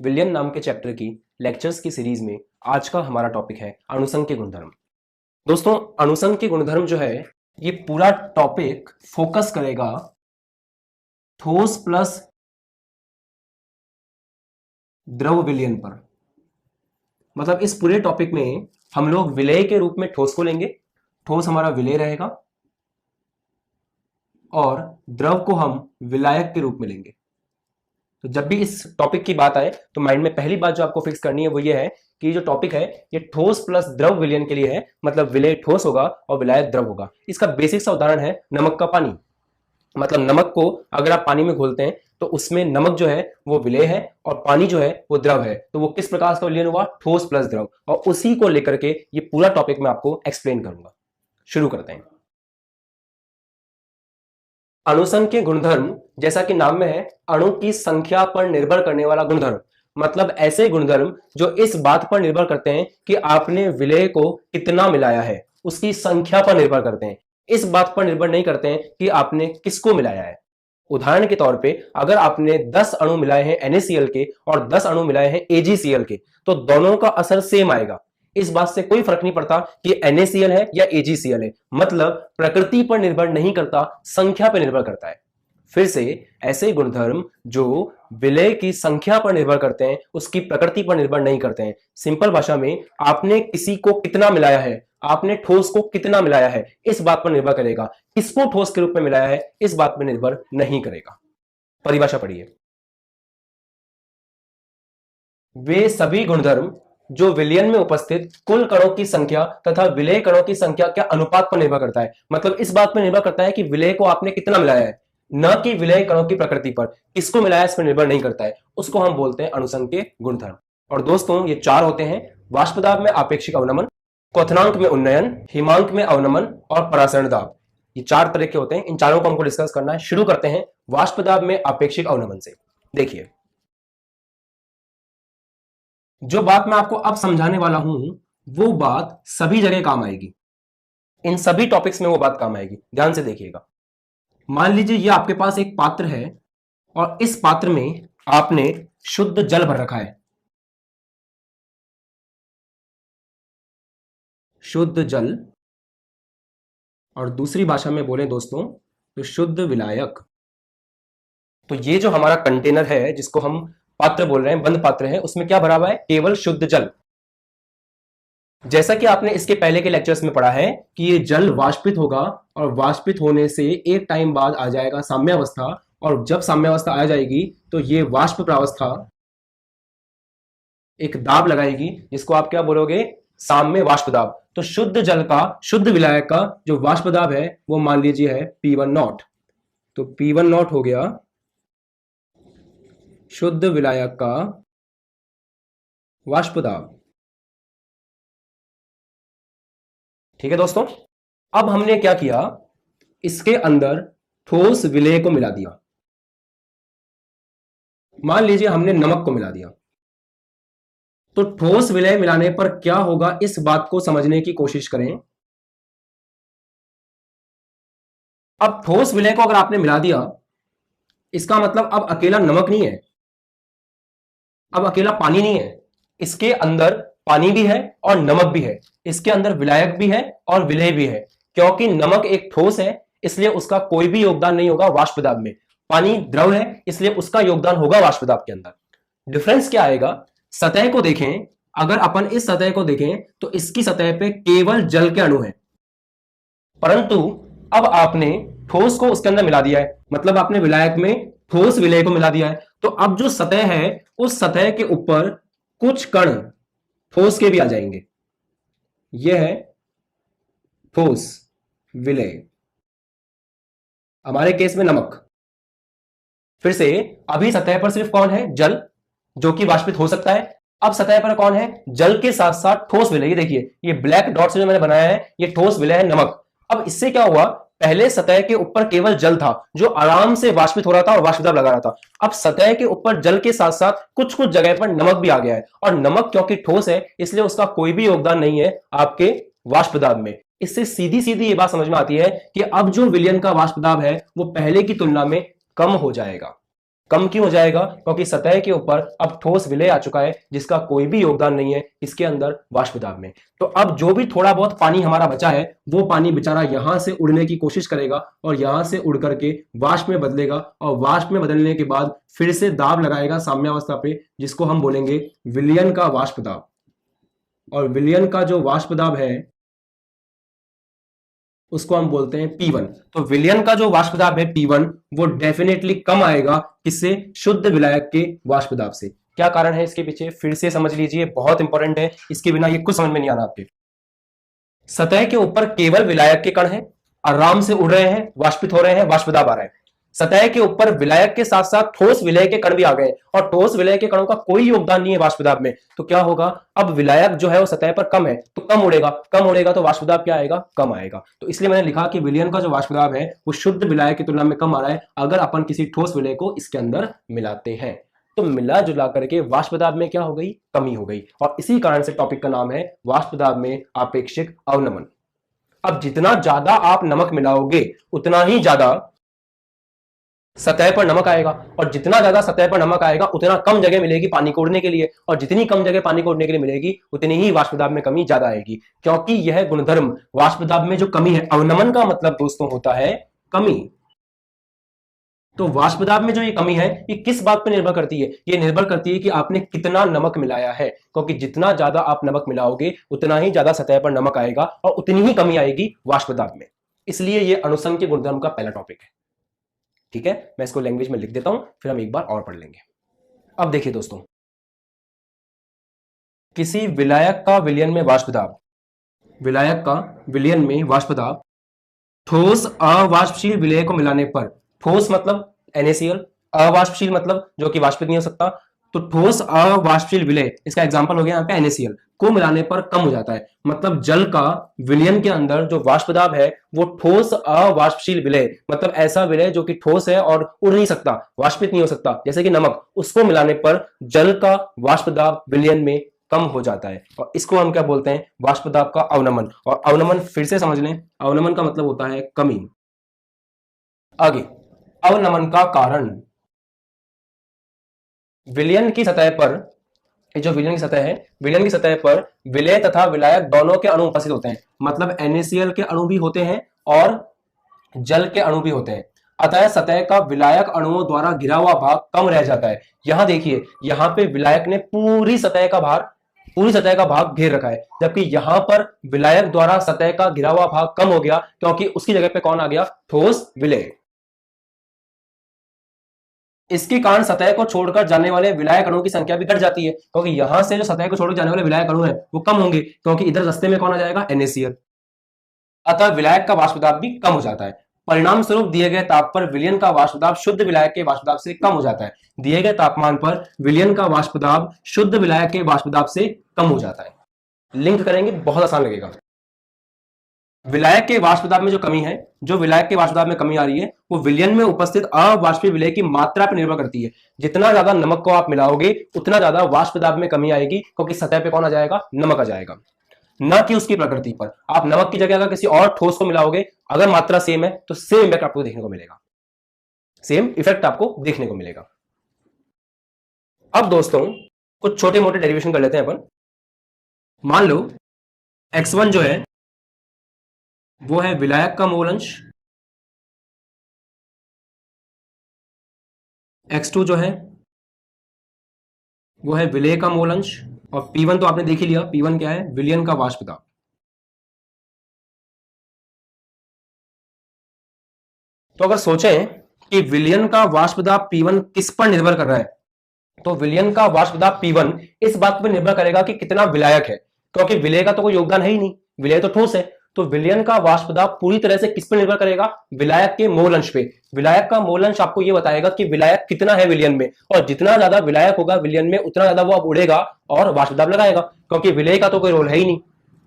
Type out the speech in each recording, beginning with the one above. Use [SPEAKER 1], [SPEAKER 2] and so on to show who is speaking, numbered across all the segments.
[SPEAKER 1] विलियन नाम के चैप्टर की लेक्चर्स की सीरीज में आज का हमारा टॉपिक है अणुसंघ के गुणधर्म। दोस्तों, अणुसंघ के गुणधर्म जो है ये पूरा टॉपिक फोकस करेगा ठोस प्लस द्रव विलयन पर। मतलब इस पूरे टॉपिक में हम लोग विलेय के रूप में ठोस को लेंगे, ठोस हमारा विलेय रहेगा, और द्रव को हम विलायक के रूप में लेंगे। तो जब भी इस टॉपिक की बात आए तो माइंड में पहली बात जो आपको फिक्स करनी है वो ये है कि जो टॉपिक है ये ठोस प्लस द्रव विलयन के लिए है। मतलब विलेय ठोस होगा और विलायक द्रव होगा। इसका बेसिक सा उदाहरण है नमक का पानी। मतलब नमक को अगर आप पानी में घोलते हैं तो उसमें नमक जो है वो विलेय है और पानी जो है वो द्रव है। तो वो किस प्रकार का विलयन हुआ? ठोस प्लस द्रव। और उसी को लेकर के ये पूरा टॉपिक मैं आपको एक्सप्लेन करूंगा। शुरू करते हैं। अणुसंघ के गुणधर्म, जैसा कि नाम में है, अणु की संख्या पर निर्भर करने वाला गुणधर्म। मतलब ऐसे गुणधर्म जो इस बात पर निर्भर करते हैं कि आपने विलेय को कितना मिलाया है, उसकी संख्या पर निर्भर करते हैं। इस बात पर निर्भर नहीं करते हैं कि आपने किसको मिलाया है। उदाहरण के तौर पे अगर आपने 10 अणु मिलाए हैं NaCl के और 10 अणु मिलाए हैं AgCl के, तो दोनों का असर सेम आएगा। इस बात से कोई फर्क नहीं पड़ता कि NaCl है या AgCl है। मतलब प्रकृति पर निर्भर नहीं करता, संख्या पर निर्भर करता है। फिर से ऐसे गुणधर्म जो विलेय की संख्या पर निर्भर करते हैं, उसकी प्रकृति पर निर्भर नहीं करते हैं। सिंपल भाषा में आपने किसी को कितना मिलाया है, आपने ठोस को कितना मिलाया है, इस बात पर निर्भर करेगा। किसको ठोस के रूप में मिलाया है इस बात पर निर्भर नहीं करेगा। परिभाषा पढ़िए। वे सभी गुणधर्म जो विलयन में उपस्थित कुल कणों की संख्या तथा विलेय कणों की संख्या के अनुपात पर निर्भर करता है। मतलब इस बात पर निर्भर करता है कि विलेय को आपने कितना मिलाया है, न कि विलेय कणों की प्रकृति पर। किसको मिलाया इस पर निर्भर नहीं करता है। उसको हम बोलते हैं अणुसंघ के गुणधर्म। और दोस्तों ये 4 होते हैं: वाष्प दाब में आपेक्षिक अवनमन, क्वथनांक में उन्नयन, हिमांक में अवनमन और परासरण दाब। ये 4 तरह के होते हैं। इन चारों को हमको डिस्कस करना है। शुरू करते हैं वाष्प दाब में आपेक्षिक अवनमन से। देखिए, जो बात मैं आपको अब समझाने वाला हूं वो बात सभी जगह काम आएगी। इन सभी टॉपिक्स में वो बात काम आएगी। ध्यान से देखिएगा। मान लीजिए ये आपके पास एक पात्र है और इस पात्र में आपने शुद्ध जल भर रखा है। शुद्ध जल, और दूसरी भाषा में बोले दोस्तों तो शुद्ध विलायक। तो ये जो हमारा कंटेनर है जिसको हम पात्र बोल रहे हैं, बंद पात्र है, उसमें क्या भरा हुआ है? केवल शुद्ध जल। जैसा कि आपने इसके पहले के लेक्चर्स में पढ़ा है कि ये जल वाष्पित होगा और वाष्पित होने से एक टाइम बाद आ जाएगा साम्यावस्था, और जब साम्यावस्था आ जाएगी तो ये वाष्प प्रावस्था एक दाब लगाएगी जिसको आप क्या बोलोगे? साम्य वाष्प दाब। तो शुद्ध जल का, शुद्ध विलायक का जो वाष्प दाब है वो मान लीजिए है P1 तो P1 हो गया शुद्ध विलायक का वाष्प दाब। ठीक है दोस्तों। अब हमने क्या किया, इसके अंदर ठोस विलेय को मिला दिया। मान लीजिए हमने नमक को मिला दिया। तो ठोस विलेय मिलाने पर क्या होगा इस बात को समझने की कोशिश करें। अब ठोस विलेय को अगर आपने मिला दिया, इसका मतलब अब अकेला नमक नहीं है, अब अकेला पानी नहीं है। इसके अंदर पानी भी है और नमक भी है। इसके अंदर विलायक भी है और विलेय भी है। क्योंकि नमक एक ठोस है इसलिए उसका कोई भी योगदान नहीं होगा वाष्प दाब में। पानी द्रव है इसलिए उसका योगदान होगा वाष्प दाब के अंदर। डिफरेंस क्या आएगा? सतह को देखें। अगर अपन इस सतह को देखें तो इसकी सतह पे केवल जल के अणु है, परंतु अब आपने ठोस को उसके अंदर मिला दिया है। मतलब आपने विलायक में ठोस विलेय को मिला दिया है। तो अब जो सतह है उस सतह के ऊपर कुछ कण ठोस के भी आ जाएंगे। यह है ठोस विलेय, हमारे केस में नमक। फिर से अभी सतह पर सिर्फ कौन है? जल, जो कि वाष्पित हो सकता है। अब सतह पर कौन है? जल के साथ साथ ठोस विलेय। ये देखिए, ये ब्लैक डॉट से जो मैंने बनाया है ये ठोस विलेय है, नमक। अब इससे क्या हुआ? पहले सतह के ऊपर केवल जल था जो आराम से वाष्पित हो रहा था और वाष्प दाब लगा रहा था। अब सतह के ऊपर जल के साथ साथ कुछ कुछ जगह पर नमक भी आ गया है, और नमक क्योंकि ठोस है इसलिए उसका कोई भी योगदान नहीं है आपके वाष्प दाब में। इससे सीधी सीधी ये बात समझ में आती है कि अब जो विलयन का वाष्प दाब है वो पहले की तुलना में कम हो जाएगा। कम क्यों हो जाएगा? क्योंकि सतह के ऊपर अब ठोस विलय आ चुका है जिसका कोई भी योगदान नहीं है इसके अंदर वाष्प दाब में। तो अब जो भी थोड़ा बहुत पानी हमारा बचा है वो पानी बेचारा यहां से उड़ने की कोशिश करेगा और यहां से उड़ करके वाष्प में बदलेगा और वाष्प में बदलने के बाद फिर से दाब लगाएगा साम्यावस्था पे, जिसको हम बोलेंगे विलयन का वाष्प दाब। और विलयन का जो वाष्प दाब है उसको हम बोलते हैं P1। तो विलयन का जो वाष्प दाब है P1 वो डेफिनेटली कम आएगा किससे? शुद्ध विलायक के वाष्प दाब से। क्या कारण है इसके पीछे? फिर से समझ लीजिए, बहुत इंपॉर्टेंट है, इसके बिना ये कुछ समझ में नहीं आना आपके। सतह के ऊपर केवल विलायक के कण हैं, आराम से उड़ रहे हैं, वाष्पित हो रहे हैं, वाष्प दाब आ रहा है। सतह के ऊपर विलायक के साथ साथ ठोस विलय के कण भी आ गए और ठोस विलय के कणों का कोई योगदान नहीं है वाष्प दाब में। तो क्या होगा? अब विलायक जो है वो सतह पर कम है तो कम उड़ेगा तो वाष्प दाब क्या आएगा? कम आएगा। तो इसलिए मैंने लिखा कि विलयन का जो वाष्प दाब है वो शुद्ध विलायक की तुलना में कम आ रहा है अगर अपन किसी ठोस विलय को इसके अंदर मिलाते हैं। तो मिला जुला करके वाष्प दाब में क्या हो गई? कमी हो गई। और इसी कारण से टॉपिक का नाम है वाष्प दाब में आपेक्षिक अवनमन। अब जितना ज्यादा आप नमक मिलाओगे उतना ही ज्यादा सतह पर नमक आएगा और जितना ज्यादा सतह पर नमक आएगा उतना कम जगह मिलेगी पानी को उड़ने के लिए और जितनी कम जगह पानी को उड़ने के लिए मिलेगी उतनी ही वाष्प दाब में कमी ज्यादा आएगी। क्योंकि यह गुणधर्म वाष्प दाब में जो कमी है, अवनमन का मतलब दोस्तों होता है कमी। तो वाष्प दाब में जो ये कमी है ये किस बात पर निर्भर करती है? ये निर्भर करती है कि आपने कितना नमक मिलाया है। क्योंकि जितना ज्यादा आप नमक मिलाओगे उतना ही ज्यादा सतह पर नमक आएगा और उतनी ही कमी आएगी वाष्प दाब में। इसलिए ये अणुसंख्य गुणधर्म का पहला टॉपिक है। ठीक है, मैं इसको लैंग्वेज में लिख देता हूं, फिर हम एक बार और पढ़ लेंगे। अब देखिए दोस्तों, किसी विलायक का विलयन में वाष्प दाब, विलायक का विलयन में वाष्प दाब ठोस अवाष्पशील विलय को मिलाने पर, ठोस मतलब NaCl, अवाष्पशील मतलब जो कि वाष्पित नहीं हो सकता, तो ठोस अवाष्पशील विलय, इसका एग्जांपल हो गया यहाँ पे NaCl, को मिलाने पर कम हो जाता है। मतलब जल का विलयन के अंदर जो वाष्प दाब है वो ठोस अवाष्पशील विलय, मतलब ऐसा विलय जो कि ठोस है और उड़ नहीं सकता, वाष्पित नहीं हो सकता, जैसे कि नमक, उसको मिलाने पर जल का वाष्प दाब विलयन में कम हो जाता है और इसको हम क्या बोलते हैं? वाष्प दाब का अवनमन। और अवनमन फिर से समझ लें, अवनमन का मतलब होता है कमी। आगे, अवनमन का कारण, विलयन की सतह पर, जो विलयन की सतह है, विलयन की सतह पर विलय तथा विलायक दोनों के अणु उपस्थित होते हैं। मतलब NaCl के अणु भी होते हैं और जल के अणु भी होते हैं। अतः सतह का विलायक अणुओं द्वारा घिरा हुआ भाग कम रह जाता है। यहां देखिए, यहां पे विलायक ने पूरी सतह का भाग घेर रखा है, जबकि यहां पर विलायक द्वारा सतह का घिरा हुआ भाग कम हो गया क्योंकि उसकी जगह पे कौन आ गया? ठोस विलय। इसके कारण सतह को छोड़कर जाने वाले विलायक अणुओं की संख्या भी घट जाती है क्योंकि यहां से जो सतह को छोड़कर जाने वाले विलायक अणु है वो कम होंगे क्योंकि इधर रास्ते में कौन आ जाएगा? NaCl। अतः विलायक का वाष्प दाब भी कम हो जाता है। परिणाम स्वरूप दिए गए ताप पर विलयन का वाष्प दाब शुद्ध विलायक के वाष्प दाब से कम हो जाता है। दिए गए तापमान पर विलयन का वाष्प दाब शुद्ध विलायक के वाष्प दाब से कम हो जाता है। लिंक करेंगे, बहुत आसान लगेगा। विलायक के वाष्प दाब में जो कमी है, जो विलायक के वाष्प दाब में कमी आ रही है वो विलयन में उपस्थित अवाष्पीय विलय की मात्रा पर निर्भर करती है। जितना ज्यादा नमक को आप मिलाओगे उतना ज्यादा वाष्प दाब में कमी आएगी क्योंकि सतह पे कौन आ जाएगा? नमक आ जाएगा, न कि उसकी प्रकृति पर। आप नमक की जगह अगर किसी और ठोस को मिलाओगे, अगर मात्रा सेम है तो सेम इफेक्ट आपको देखने को मिलेगा, सेम इफेक्ट आपको देखने को मिलेगा। अब दोस्तों कुछ छोटे मोटे डेरिवेशन कर लेते हैं अपन। मान लो x1 जो है वो है विलायक का मोल अंश, x2 जो है वो है विलय का मोल अंश और P1 तो आपने देख ही लिया, P1 क्या है? विलयन का वाष्प दाब। तो अगर सोचें कि विलयन का वाष्प दाब P1 किस पर निर्भर कर रहा है, तो विलयन का वाष्प दाब P1 इस बात पर निर्भर करेगा कि कितना विलायक है, क्योंकि विलय का तो कोई योगदान है ही नहीं, विलय तो ठोस है। तो विलयन का वाष्प दाब पूरी तरह से किस पर निर्भर करेगा? विलायक के मोल अंश पे। विलायक का मोल अंश आपको यह बताएगा कि विलायक कितना है विलयन में, और जितना ज्यादा विलायक होगा विलयन में उतना ज्यादा वो अब उड़ेगा और वाष्प दाब लगाएगा, क्योंकि विलय का तो कोई रोल है ही नहीं।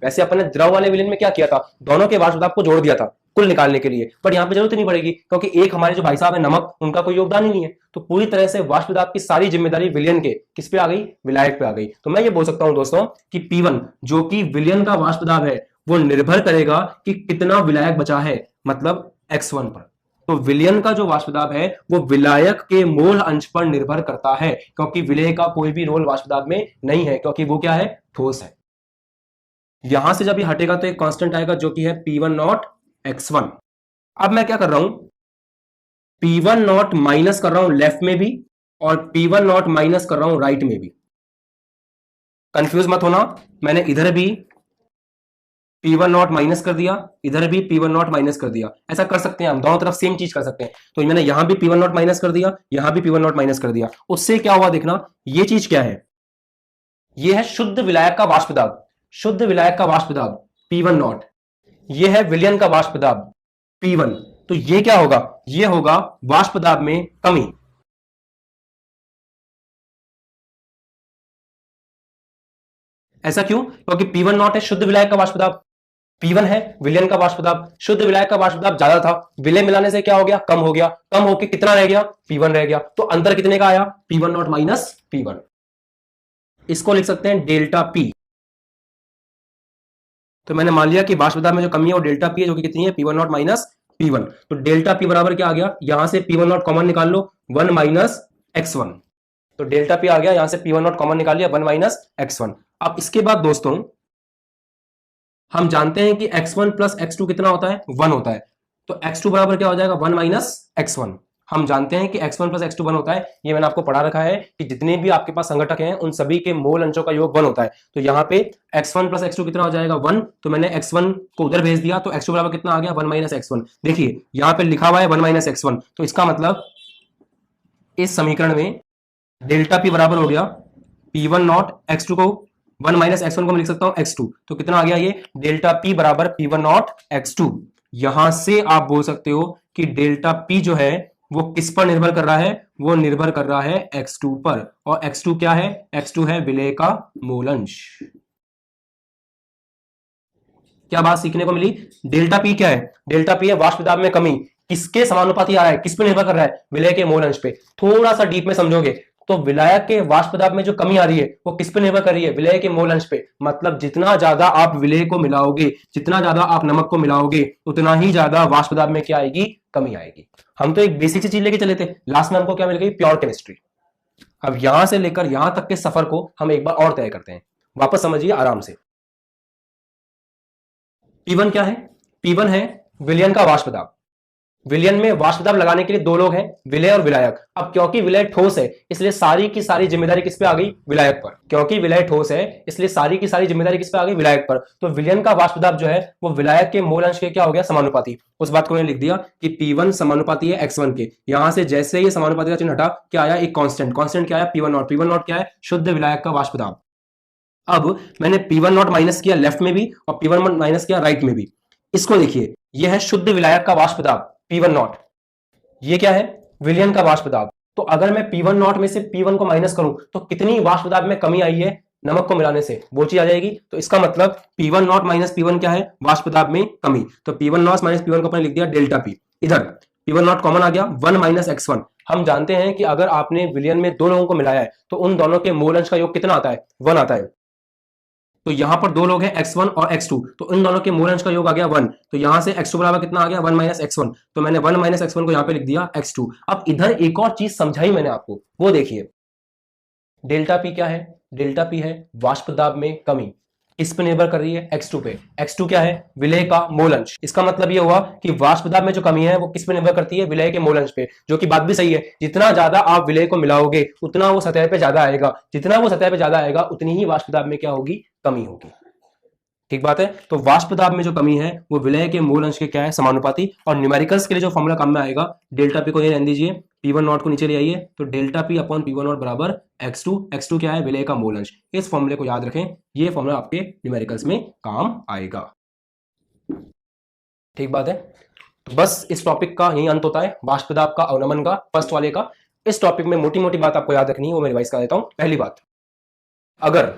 [SPEAKER 1] वैसे अपन ने द्रव वाले विलयन में क्या किया था? दोनों के वाष्प दाब को जोड़ दिया था कुल निकालने के लिए, पर यहां पे जरूरत नहीं पड़ेगी क्योंकि एक हमारे जो भाई साहब है नमक, उनका कोई योगदान ही नहीं है। तो पूरी तरह से वाष्प दाब की सारी जिम्मेदारी विलयन के किस पे आ गई? विलायक पे आ गई। तो मैं ये बोल सकता हूं दोस्तों कि P1 जो कि विलयन का वाष्प दाब है वो निर्भर करेगा कि कितना विलायक बचा है, मतलब x1 पर। तो विलयन का जो वाष्प दाब है वो विलायक के मोल अंश पर निर्भर करता है, क्योंकि विलय का कोई भी रोल वाष्प दाब में नहीं है, क्योंकि वो क्या है, ठोस है। यहां से जब ये हटेगा तो एक कांस्टेंट आएगा जो कि है P1 नॉट x1। अब मैं क्या कर रहा हूं, P1 नॉट माइनस कर रहा हूं लेफ्ट में भी और P1 नॉट माइनस कर रहा हूं राइट में भी। कंफ्यूज मत होना, मैंने इधर भी P1 नॉट माइनस कर दिया, इधर भी P1 नॉट माइनस कर दिया। ऐसा कर सकते हैं हम, दोनों तरफ सेम चीज कर सकते हैं। तो मैंने यहां भी P1 नॉट माइनस कर दिया, यहां भी P1 नॉट माइनस कर दिया। उससे क्या हुआ देखना, ये चीज क्या है, ये है शुद्ध विलायक का वाष्प दाब, शुद्ध विलायक का वाष्प दाब P1 नॉट, ये है विलयन का वाष्प दाब P1। तो ये क्या होगा, ये होगा वाष्प दाब में कमी। ऐसा क्यों, क्योंकि P1 नॉट है शुद्ध विलायक का वाष्प दाब, P1 है विलयन का वाष्प दाब। शुद्ध विलायक का वाष्प दाब ज्यादा था, विलय मिलाने से क्या हो गया, कम हो गया। कम होकर कितना रह गया, P1 रह गया। तो अंतर कितने का आया, P1 नॉट माइनस P1। इसको लिख सकते हैं डेल्टा P। तो मैंने मान लिया कि वाष्प दाब में जो कमी है वो डेल्टा P है, जो कि कितनी है, P1 नॉट माइनस P1। तो डेल्टा P बराबर क्या आ गया, यहां से P1 नॉट कॉमन निकाल लो, 1 माइनस x1। तो डेल्टा P आ गया, यहां से P1 नॉट कॉमन निकाल लिया, 1 माइनस x1। अब इसके बाद दोस्तों हम जानते हैं कि x1 प्लस x2 कितना होता है, 1 होता है। तो x2 बराबर क्या हो जाएगा, 1 माइनस x1। हम जानते हैं कि x1 प्लस x2 1 होता है, ये मैंने आपको पढ़ा रखा है कि जितने भी आपके पास संघटक हैं उन सभी के मोल अंशों का योग 1 होता है। तो यहाँ पे x1 प्लस x2 कितना हो जाएगा, 1। तो मैंने x1 को उधर भेज दिया, तो x2 बराबर कितना आ गया, 1 माइनस x1। देखिए यहाँ पे लिखा हुआ है 1 माइनस x1, तो इसका मतलब इस समीकरण में डेल्टा P बराबर हो गया P1 नॉट x2 को 1 माइनस x1 को मैं लिख सकता हूं x2। तो कितना आ गया, ये डेल्टा P बराबर P1 नॉट x2। यहां से आप बोल सकते हो कि डेल्टा P जो है वो किस पर निर्भर कर रहा है, वो निर्भर कर रहा है x2 पर। और x2 क्या है, x2 है विलेय का मूलंश। क्या बात सीखने को मिली, डेल्टा P क्या है, डेल्टा P है वाष्प दाब में कमी। किसके समानुपाती आ रहा है, किस पे निर्भर कर रहा है, विलय के मोल अंश पे। थोड़ा सा डीप में समझोगे तो विलायक के वाष्प दाब में जो कमी आ रही है वो किस पे निर्भर कर रही है, विलय के मोल अंश पे। मतलब जितना ज्यादा आप विलय को मिलाओगे, जितना ज्यादा आप नमक को मिलाओगे, उतना ही ज्यादा वाष्प दाब में क्या आएगी, कमी आएगी। हम तो एक बेसिक सी चीज लेके चले थे, लास्ट में हमको क्या मिल गई, प्योर केमिस्ट्री। अब यहां से लेकर यहां तक के सफर को हम एक बार और तय करते हैं, वापस समझिए आराम से। P1 क्या है, P1 है विलयन का वाष्प दाब। विलयन में वाष्प दाब लगाने के लिए दो लोग हैं, विलय और विलायक। अब क्योंकि विलय ठोस है इसलिए सारी की सारी जिम्मेदारी किस पे आ गई, विलायक पर। क्योंकि विलय ठोस है इसलिए सारी की सारी जिम्मेदारी किस पे आ गई, विलायक पर। तो विलयन का वाष्प दाब जो है वो विलायक के मोल अंश के क्या हो गया, समानुपाती। उस बात को मैंने लिख दिया कि P1 समानुपाती है x1 के। यहां से जैसे ये समानुपाती का चिन्ह हटा, क्या आया, एक कांस्टेंट। कांस्टेंट क्या है, P1 नॉट। P1 नॉट क्या है, शुद्ध विलायक का वाष्प दाब। अब मैंने P1 नॉट माइनस किया लेफ्ट में भी और P1 माइनस किया राइट में भी। इसको देखिए, यह है शुद्ध विलायक का वाष्प दाब P1 नॉट, ये क्या है, विलयन का वाष्प दाब। तो अगर मैं P1 नॉट में से P1 को माइनस करूं तो कितनी वाष्प दाब में कमी आई है, नमक को मिलाने से वो चीज आ जाएगी। तो इसका मतलब P1 नॉट माइनस P1 क्या है, वाष्प दाब में कमी। तो P1 नॉट माइनस P1 को अपने लिख दिया डेल्टा P। इधर P1 नॉट कॉमन आ गया, 1 माइनस x1। हम जानते हैं कि अगर आपने विलयन में दो लोगों को मिलाया है तो उन दोनों के मोल अंश का योग कितना आता है, 1 आता है। तो यहां पर दो लोग हैं x1 और x2, तो इन दोनों के मूल अंश का योग आ गया 1। तो यहां से x2 बराबर कितना आ गया, 1 माइनस x1। तो मैंने 1 माइनस x1 को यहां पे लिख दिया x2। अब इधर एक और चीज समझाई मैंने आपको, वो देखिए डेल्टा P क्या है, डेल्टा P है वाष्प दाब में कमी। किस पे निर्भर कर रही है, x2 पे। x2 क्या है, विलय का मोल अंश। इसका मतलब ये हुआ कि वाष्प दाब में जो कमी है वो किस पे निर्भर करती है, विलय के मोल अंश पे। जो कि बात भी सही है, जितना ज्यादा आप विलय को मिलाओगे उतना वो सतह पे ज्यादा आएगा, जितना वो सतह पे ज्यादा आएगा उतनी ही वाष्प दाब में क्या होगी, कमी होगी। ठीक बात है। तो वाष्प दाब में जो कमी है वो विलय के मूल अंश के क्या है, समानुपाती। और न्यूमेरिकल्स के लिए जो फॉर्मूला काम में आएगा, डेल्टा P को ये रहने दीजिए, P1 नॉट को नीचे ले आइए। तो delta P upon P1 not बराबर x2। x2 क्या है, विलय का मूल अंश। इस फॉर्मूले को याद रखें, ये फॉर्मूला आपके न्यूमेरिकल्स में काम आएगा। ठीक बात है। तो बस इस टॉपिक का यही अंत होता है, वाष्प दाब का, अवनमन का, फर्स्ट वाले का। इस टॉपिक में मोटी मोटी बात आपको याद रखनी है, वो मैं रिवाइज कर देता हूं। पहली बात, अगर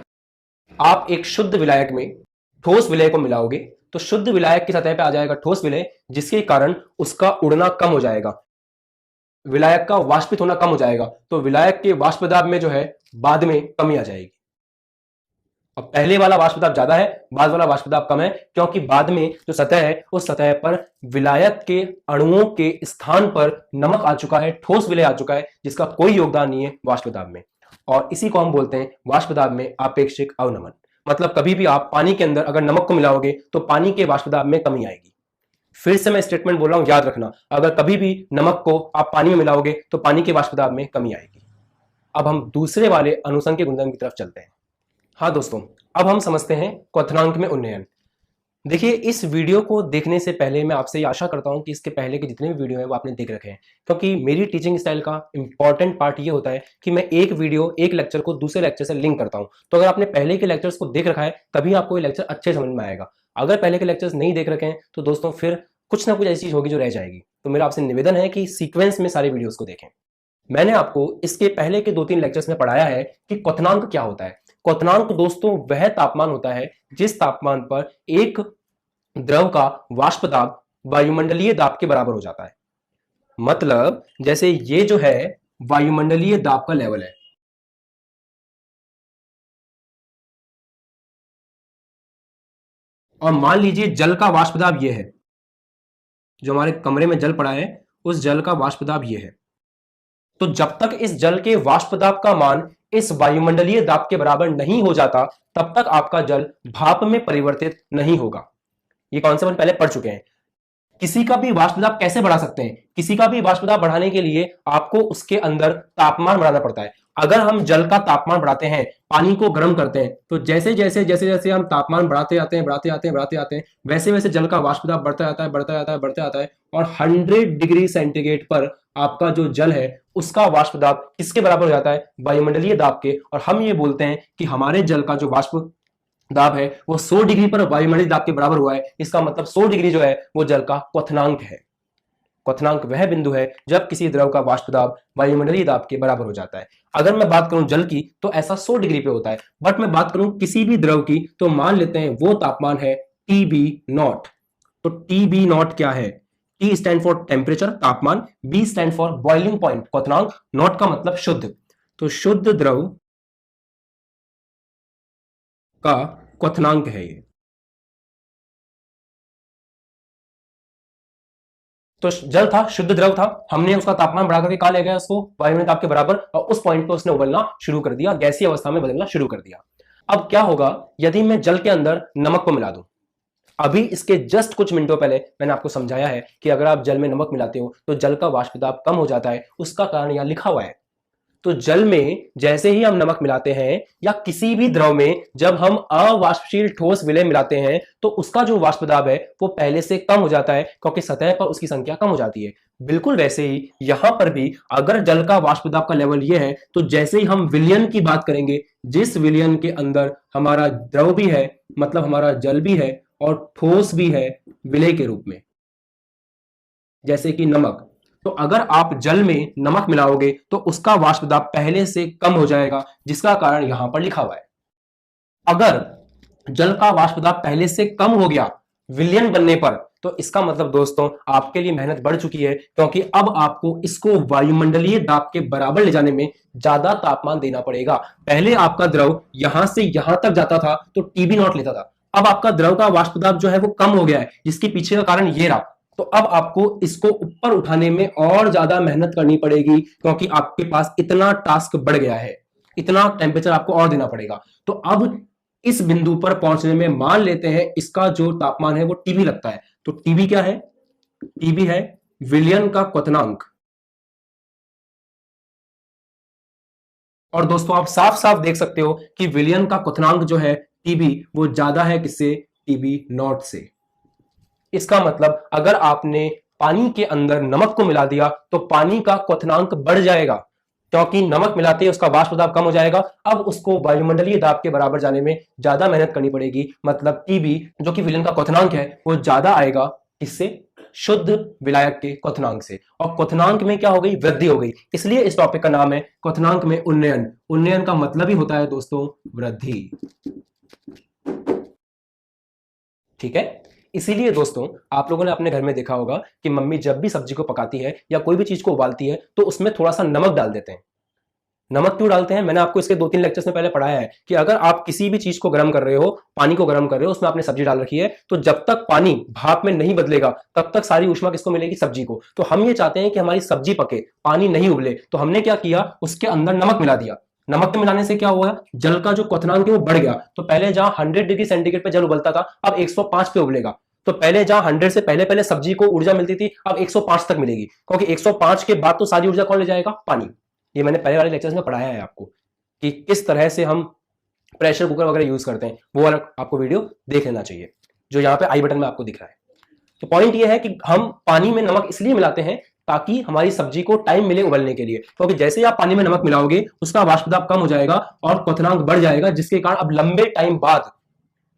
[SPEAKER 1] आप एक शुद्ध विलायक में ठोस विलय को मिलाओगे तो शुद्ध विलायक की सतह पे आ जाएगा ठोस विलय, जिसके कारण उसका उड़ना कम हो जाएगा, विलायक का वाष्पित होना कम हो जाएगा। तो विलायक के वाष्प दाब में जो है बाद में कमी आ जाएगी। और पहले वाला वाष्प दाब ज्यादा है, बाद वाला वाष्प दाब कम है, क्योंकि बाद में जो सतह है उस सतह पर विलायक के अणुओं के स्थान पर नमक आ चुका है, ठोस विलय आ चुका है, जिसका कोई योगदान नहीं है वाष्प दाब में। और इसी को हम बोलते हैं वाष्प दाब में आपेक्षिक अवनमन। मतलब कभी भी आप पानी के अंदर अगर नमक को मिलाओगे तो पानी के वाष्प दाब में कमी आएगी। फिर से मैं स्टेटमेंट बोल रहा हूं, याद रखना, अगर कभी भी नमक को आप पानी में मिलाओगे तो पानी के वाष्प दाब में कमी आएगी। अब हम दूसरे वाले अनुसंग के गुणधर्म की तरफ चलते हैं। हाँ दोस्तों, अब हम समझते हैं क्वथनांक में उन्नयन। देखिए, इस वीडियो को देखने से पहले मैं आपसे ये आशा करता हूं कि इसके पहले के जितने भी वीडियो हैं वो आपने देख रखे हैं, क्योंकि मेरी टीचिंग स्टाइल का इंपॉर्टेंट पार्ट ये होता है कि मैं एक वीडियो, एक लेक्चर को दूसरे लेक्चर से लिंक करता हूं। तो अगर आपने पहले के लेक्चर्स को देख रखा है तभी आपको ये लेक्चर अच्छे समझ में आएगा। अगर पहले के लेक्चर्स नहीं देख रखे हैं तो दोस्तों फिर कुछ ना कुछ ऐसी चीज होगी जो रह जाएगी। तो मेरा आपसे निवेदन है कि सीक्वेंस में सारे वीडियोस को देखें। मैंने आपको इसके पहले के 2-3 लेक्चर्स में पढ़ाया है कि क्वथनांक क्या होता है। क्वथनांक दोस्तों वह तापमान होता है जिस तापमान पर एक द्रव का वाष्प दाब वायुमंडलीय दाब के बराबर हो जाता है। मतलब जैसे ये जो है वायुमंडलीय दाब का लेवल है, और मान लीजिए जल का वाष्प दाब ये है, जो हमारे कमरे में जल पड़ा है उस जल का वाष्प दाब ये है। तो जब तक इस जल के वाष्प दाब का मान इस वायुमंडलीय दाब के बराबर नहीं हो जाता तब तक आपका जल भाप में परिवर्तित नहीं होगा। ये कॉन्सेप्ट हम पहले पढ़ चुके हैं। किसी का भी वाष्प दाब कैसे बढ़ा सकते हैं? किसी का भी वाष्प दाब बढ़ाने के लिए आपको उसके अंदर तापमान बढ़ाना पड़ता है। अगर हम जल का तापमान बढ़ाते हैं, पानी को गर्म करते हैं, तो जैसे जैसे जैसे जैसे हम तापमान बढ़ाते आते हैं वैसे वैसे जल का वाष्प दाब बढ़ता जाता है और 100 डिग्री सेंटीग्रेड पर आपका जो जल है उसका वाष्प दाब किसके बराबर हो जाता है? वायुमंडलीय दाब के। और हम ये बोलते हैं कि हमारे जल का जो वाष्प दाब है वो 100 डिग्री पर वायुमंडलीय दाब के बराबर हुआ है। इसका मतलब 100 डिग्री जो है वो जल का क्वथनांक है। क्वथनांक वह बिंदु है जब किसी द्रव का वाष्प दाब वायुमंडलीय दाब के बराबर हो जाता है। अगर मैं बात करूं जल की तो ऐसा 100 डिग्री पे होता है, बट मैं बात करूं किसी भी द्रव की तो मान लेते हैं वो तापमान है TB नॉट। तो TB नॉट क्या है? T स्टैंड फॉर टेम्परेचर, तापमान, B stand for boiling point, क्वथनांक, नॉट का मतलब शुद्ध। तो शुद्ध द्रव का क्वथनांक है ये। तो जल था, शुद्ध द्रव था, हमने उसका तापमान बढ़ा करके कहा ले गया उसको वायुमंडलीय ताप के बराबर, और उस पॉइंट पर उसने उबलना शुरू कर दिया, गैसीय अवस्था में बदलना शुरू कर दिया। अब क्या होगा यदि मैं जल के अंदर नमक को मिला दूं? अभी इसके जस्ट कुछ मिनटों पहले मैंने आपको समझाया है कि अगर आप जल में नमक मिलाते हो तो जल का वाष्प दाब कम हो जाता है। उसका कारण यहां लिखा हुआ है। तो जल में जैसे ही हम नमक मिलाते हैं या किसी भी द्रव में जब हम अवाष्पशील ठोस विलय मिलाते हैं तो उसका जो वाष्प दाब है वो पहले से कम हो जाता है, क्योंकि सतह पर उसकी संख्या कम हो जाती है। बिल्कुल वैसे ही यहां पर भी अगर जल का वाष्प दाब का लेवल ये है तो जैसे ही हम विलयन की बात करेंगे, जिस विलयन के अंदर हमारा द्रव भी है, मतलब हमारा जल भी है और ठोस भी है विलय के रूप में, जैसे कि नमक, तो अगर आप जल में नमक मिलाओगे तो उसका वाष्प दाब पहले से कम हो जाएगा, जिसका कारण यहां पर लिखा हुआ है। अगर जल का वाष्प दाब पहले से कम हो गया विलयन बनने पर, तो इसका मतलब दोस्तों आपके लिए मेहनत बढ़ चुकी है, क्योंकि अब आपको इसको वायुमंडलीय दाब के बराबर ले जाने में ज्यादा तापमान देना पड़ेगा। पहले आपका द्रव यहां से यहां तक जाता था तो TB नॉट लेता था, अब आपका द्रव का वाष्प दाब जो है वो कम हो गया है, जिसके पीछे का कारण ये रहा। तो अब आपको इसको ऊपर उठाने में और ज्यादा मेहनत करनी पड़ेगी, क्योंकि आपके पास इतना टास्क बढ़ गया है, इतना टेम्परेचर आपको और देना पड़ेगा। तो अब इस बिंदु पर पहुंचने में मान लेते हैं इसका जो तापमान है वो TB लगता है। तो TB क्या है? TB है विलयन का क्वथनांक। और दोस्तों आप साफ साफ देख सकते हो कि विलयन का क्वथनांक जो है TB वो ज्यादा है किससे? TB नॉट से। इसका मतलब अगर आपने पानी के अंदर नमक को मिला दिया तो पानी का क्वथनांक बढ़ जाएगा, क्योंकि नमक मिलाते ही उसका वाष्प दाब कम हो जाएगा। अब उसको वायुमंडलीय दाब के बराबर जाने में ज्यादा मेहनत करनी पड़ेगी, मतलब TB जो कि विलयन का क्वथनांक है वो ज्यादा आएगा, किससे? शुद्ध विलायक के क्वथनांक से। और क्वथनांक में क्या हो गई? वृद्धि हो गई। इसलिए इस टॉपिक का नाम है क्वथनांक में उन्नयन। उन्नयन का मतलब ही होता है दोस्तों वृद्धि। ठीक है, इसीलिए दोस्तों आप लोगों ने अपने घर में देखा होगा कि मम्मी जब भी सब्जी को पकाती है या कोई भी चीज को उबालती है तो उसमें थोड़ा सा नमक डाल देते हैं। नमक क्यों डालते हैं? मैंने आपको इसके 2-3 लेक्चर्स में पहले पढ़ाया है कि अगर आप किसी भी चीज को गर्म कर रहे हो, पानी को गर्म कर रहे हो, उसमें आपने सब्जी डाल रखी है, तो जब तक पानी भाप में नहीं बदलेगा तब तक सारी ऊष्मा किसको मिलेगी? सब्जी को। तो हम ये चाहते हैं कि हमारी सब्जी पके, पानी नहीं उबले, तो हमने क्या किया? उसके अंदर नमक मिला दिया। नमक के मिलाने से क्या हुआ? जल का जो क्वथनांक है वो बढ़ गया। तो पहले जहां 100 डिग्री सेंटीग्रेड पे जल उबलता था, अब 105 पे उबलेगा। तो पहले जहां 100 से पहले पहले सब्जी को ऊर्जा मिलती थी, अब 105 तक मिलेगी, क्योंकि 105 के बाद तो सारी ऊर्जा कौन ले जाएगा? पानी। ये मैंने पहले वाले लेक्चर्स में पढ़ाया है आपको कि किस तरह से हम प्रेशर कुकर वगैरह यूज करते हैं। वो वाला आपको वीडियो देख लेना चाहिए, जो यहाँ पे आई बटन में आपको दिख रहा है। तो पॉइंट ये है कि हम पानी में नमक इसलिए मिलाते हैं ताकि हमारी सब्जी को टाइम मिले उबलने के लिए, क्योंकि जैसे ही आप पानी में नमक मिलाओगे उसका वाष्प दाब कम हो जाएगा और क्वथनांक बढ़ जाएगा, जिसके कारण अब लंबे टाइम बाद,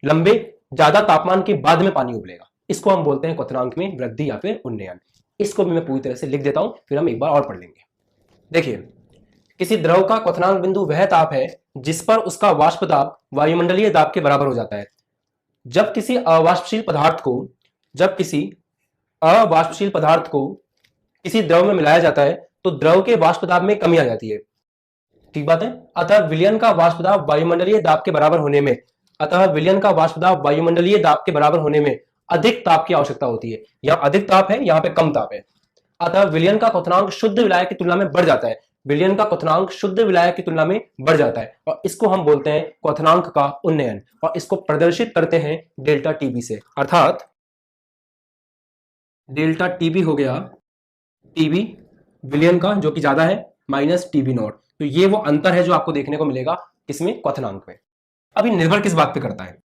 [SPEAKER 1] लंबे ज्यादा तापमान के बाद में पानी उबलेगा। इसको हम बोलते हैं क्वथनांक में वृद्धि या फिर उन्नयन। इसको भी मैं पूरी तरह से लिख देता हूं, फिर हम एक बार और पढ़ लेंगे। देखिए, किसी द्रव का क्वथनांक बिंदु वह ताप है जिस पर उसका वाष्प दाब वायुमंडलीय दाब के बराबर हो जाता है। जब किसी अवाष्पशील पदार्थ को किसी द्रव में मिलाया जाता है तो द्रव के वाष्प दाब में कमी आ जाती है। ठीक बात है। अतः विलयन का वाष्प दाब वायुमंडलीय दाब के बराबर होने में अधिक ताप की आवश्यकता होती है। यहां अधिक ताप है, यहां पे कम ताप है। अतः विलयन का क्वथनांक शुद्ध विलायक की तुलना में बढ़ जाता है। विलयन का क्वथनांक शुद्ध विलायक की तुलना में बढ़ जाता है और इसको हम बोलते हैं क्वथनांक का उन्नयन, और इसको प्रदर्शित करते हैं डेल्टा टीबी से। अर्थात डेल्टा टीबी हो गया टीबी विलयन का जो कि ज्यादा है माइनस टीबी नॉट। तो ये वो अंतर है जो आपको देखने को मिलेगा किसमें? क्वथनांक में। अभी निर्भर किस बात पे करता है?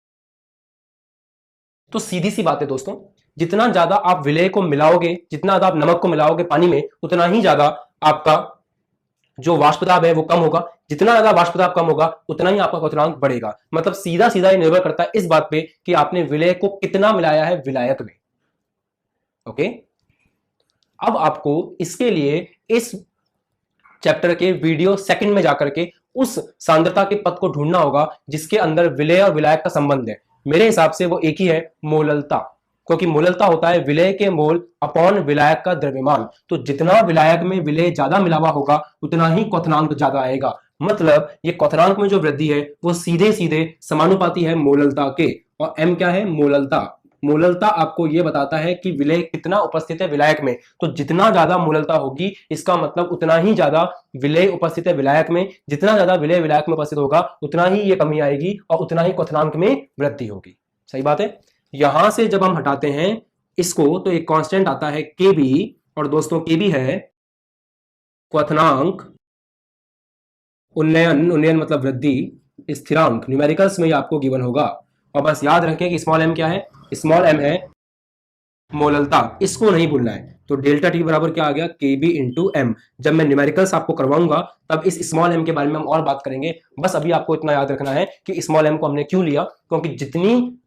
[SPEAKER 1] तो सीधी सी बात है दोस्तों, जितना ज्यादा आप विलय को मिलाओगे, जितना ज्यादा आप नमक को मिलाओगे पानी में, उतना ही ज्यादा आपका जो वाष्प दाब है वो कम होगा। जितना ज्यादा वाष्प दाब कम होगा उतना ही आपका क्वथनांक बढ़ेगा। मतलब सीधा सीधा ये निर्भर करता है इस बात पे कि आपने विलय को कितना मिलाया है विलायक में। ओके, अब आपको इसके लिए इस चैप्टर के वीडियो सेकंड में जाकर के उस सांद्रता के पद को ढूंढना होगा जिसके अंदर विलय और विलायक का संबंध है। मेरे हिसाब से वो एक ही है, मोललता, क्योंकि मोललता होता है विलय के मोल अपॉन विलायक का द्रव्यमान। तो जितना विलायक में विलय ज्यादा मिला हुआ होगा उतना ही क्वथनांक ज्यादा आएगा। मतलब ये क्वथनांक में जो वृद्धि है वो सीधे सीधे समानुपाती है मोललता के। और एम क्या है? मोललता। मोललता आपको यह बताता है कि विलय कितना उपस्थित है विलायक में। तो जितना ज्यादा मोललता होगी इसका मतलब उतना ही ज्यादा विलय उपस्थित है विलायक में। जितना ज्यादा विलय विलायक में उपस्थित होगा उतना ही ये कमी आएगी और उतना ही क्वथनांक में वृद्धि होगी। सही बात है। यहां से जब हम हटाते हैं इसको तो एक कांस्टेंट आता है Kb, और दोस्तों Kb है क्वथनांक उन्नयन मतलब वृद्धि स्थिरांक। न्यूमेरिकल्स में ये आपको गिवन होगा। और बस याद रखें कि स्मॉल एम क्या है? स्मॉल एम है मोललता, इसको नहीं भूलना है। तो डेल्टा टी बराबर क्या आ गया? Kb into M. जब मैं न्यूमेरिकल्स आपको करवाऊंगा तब इस स्मॉल एम के बारे में हम और बात करेंगे। बस अभी आपको इतना याद रखना है कि स्मॉल एम को हमने क्यों लिया, क्योंकि जितनी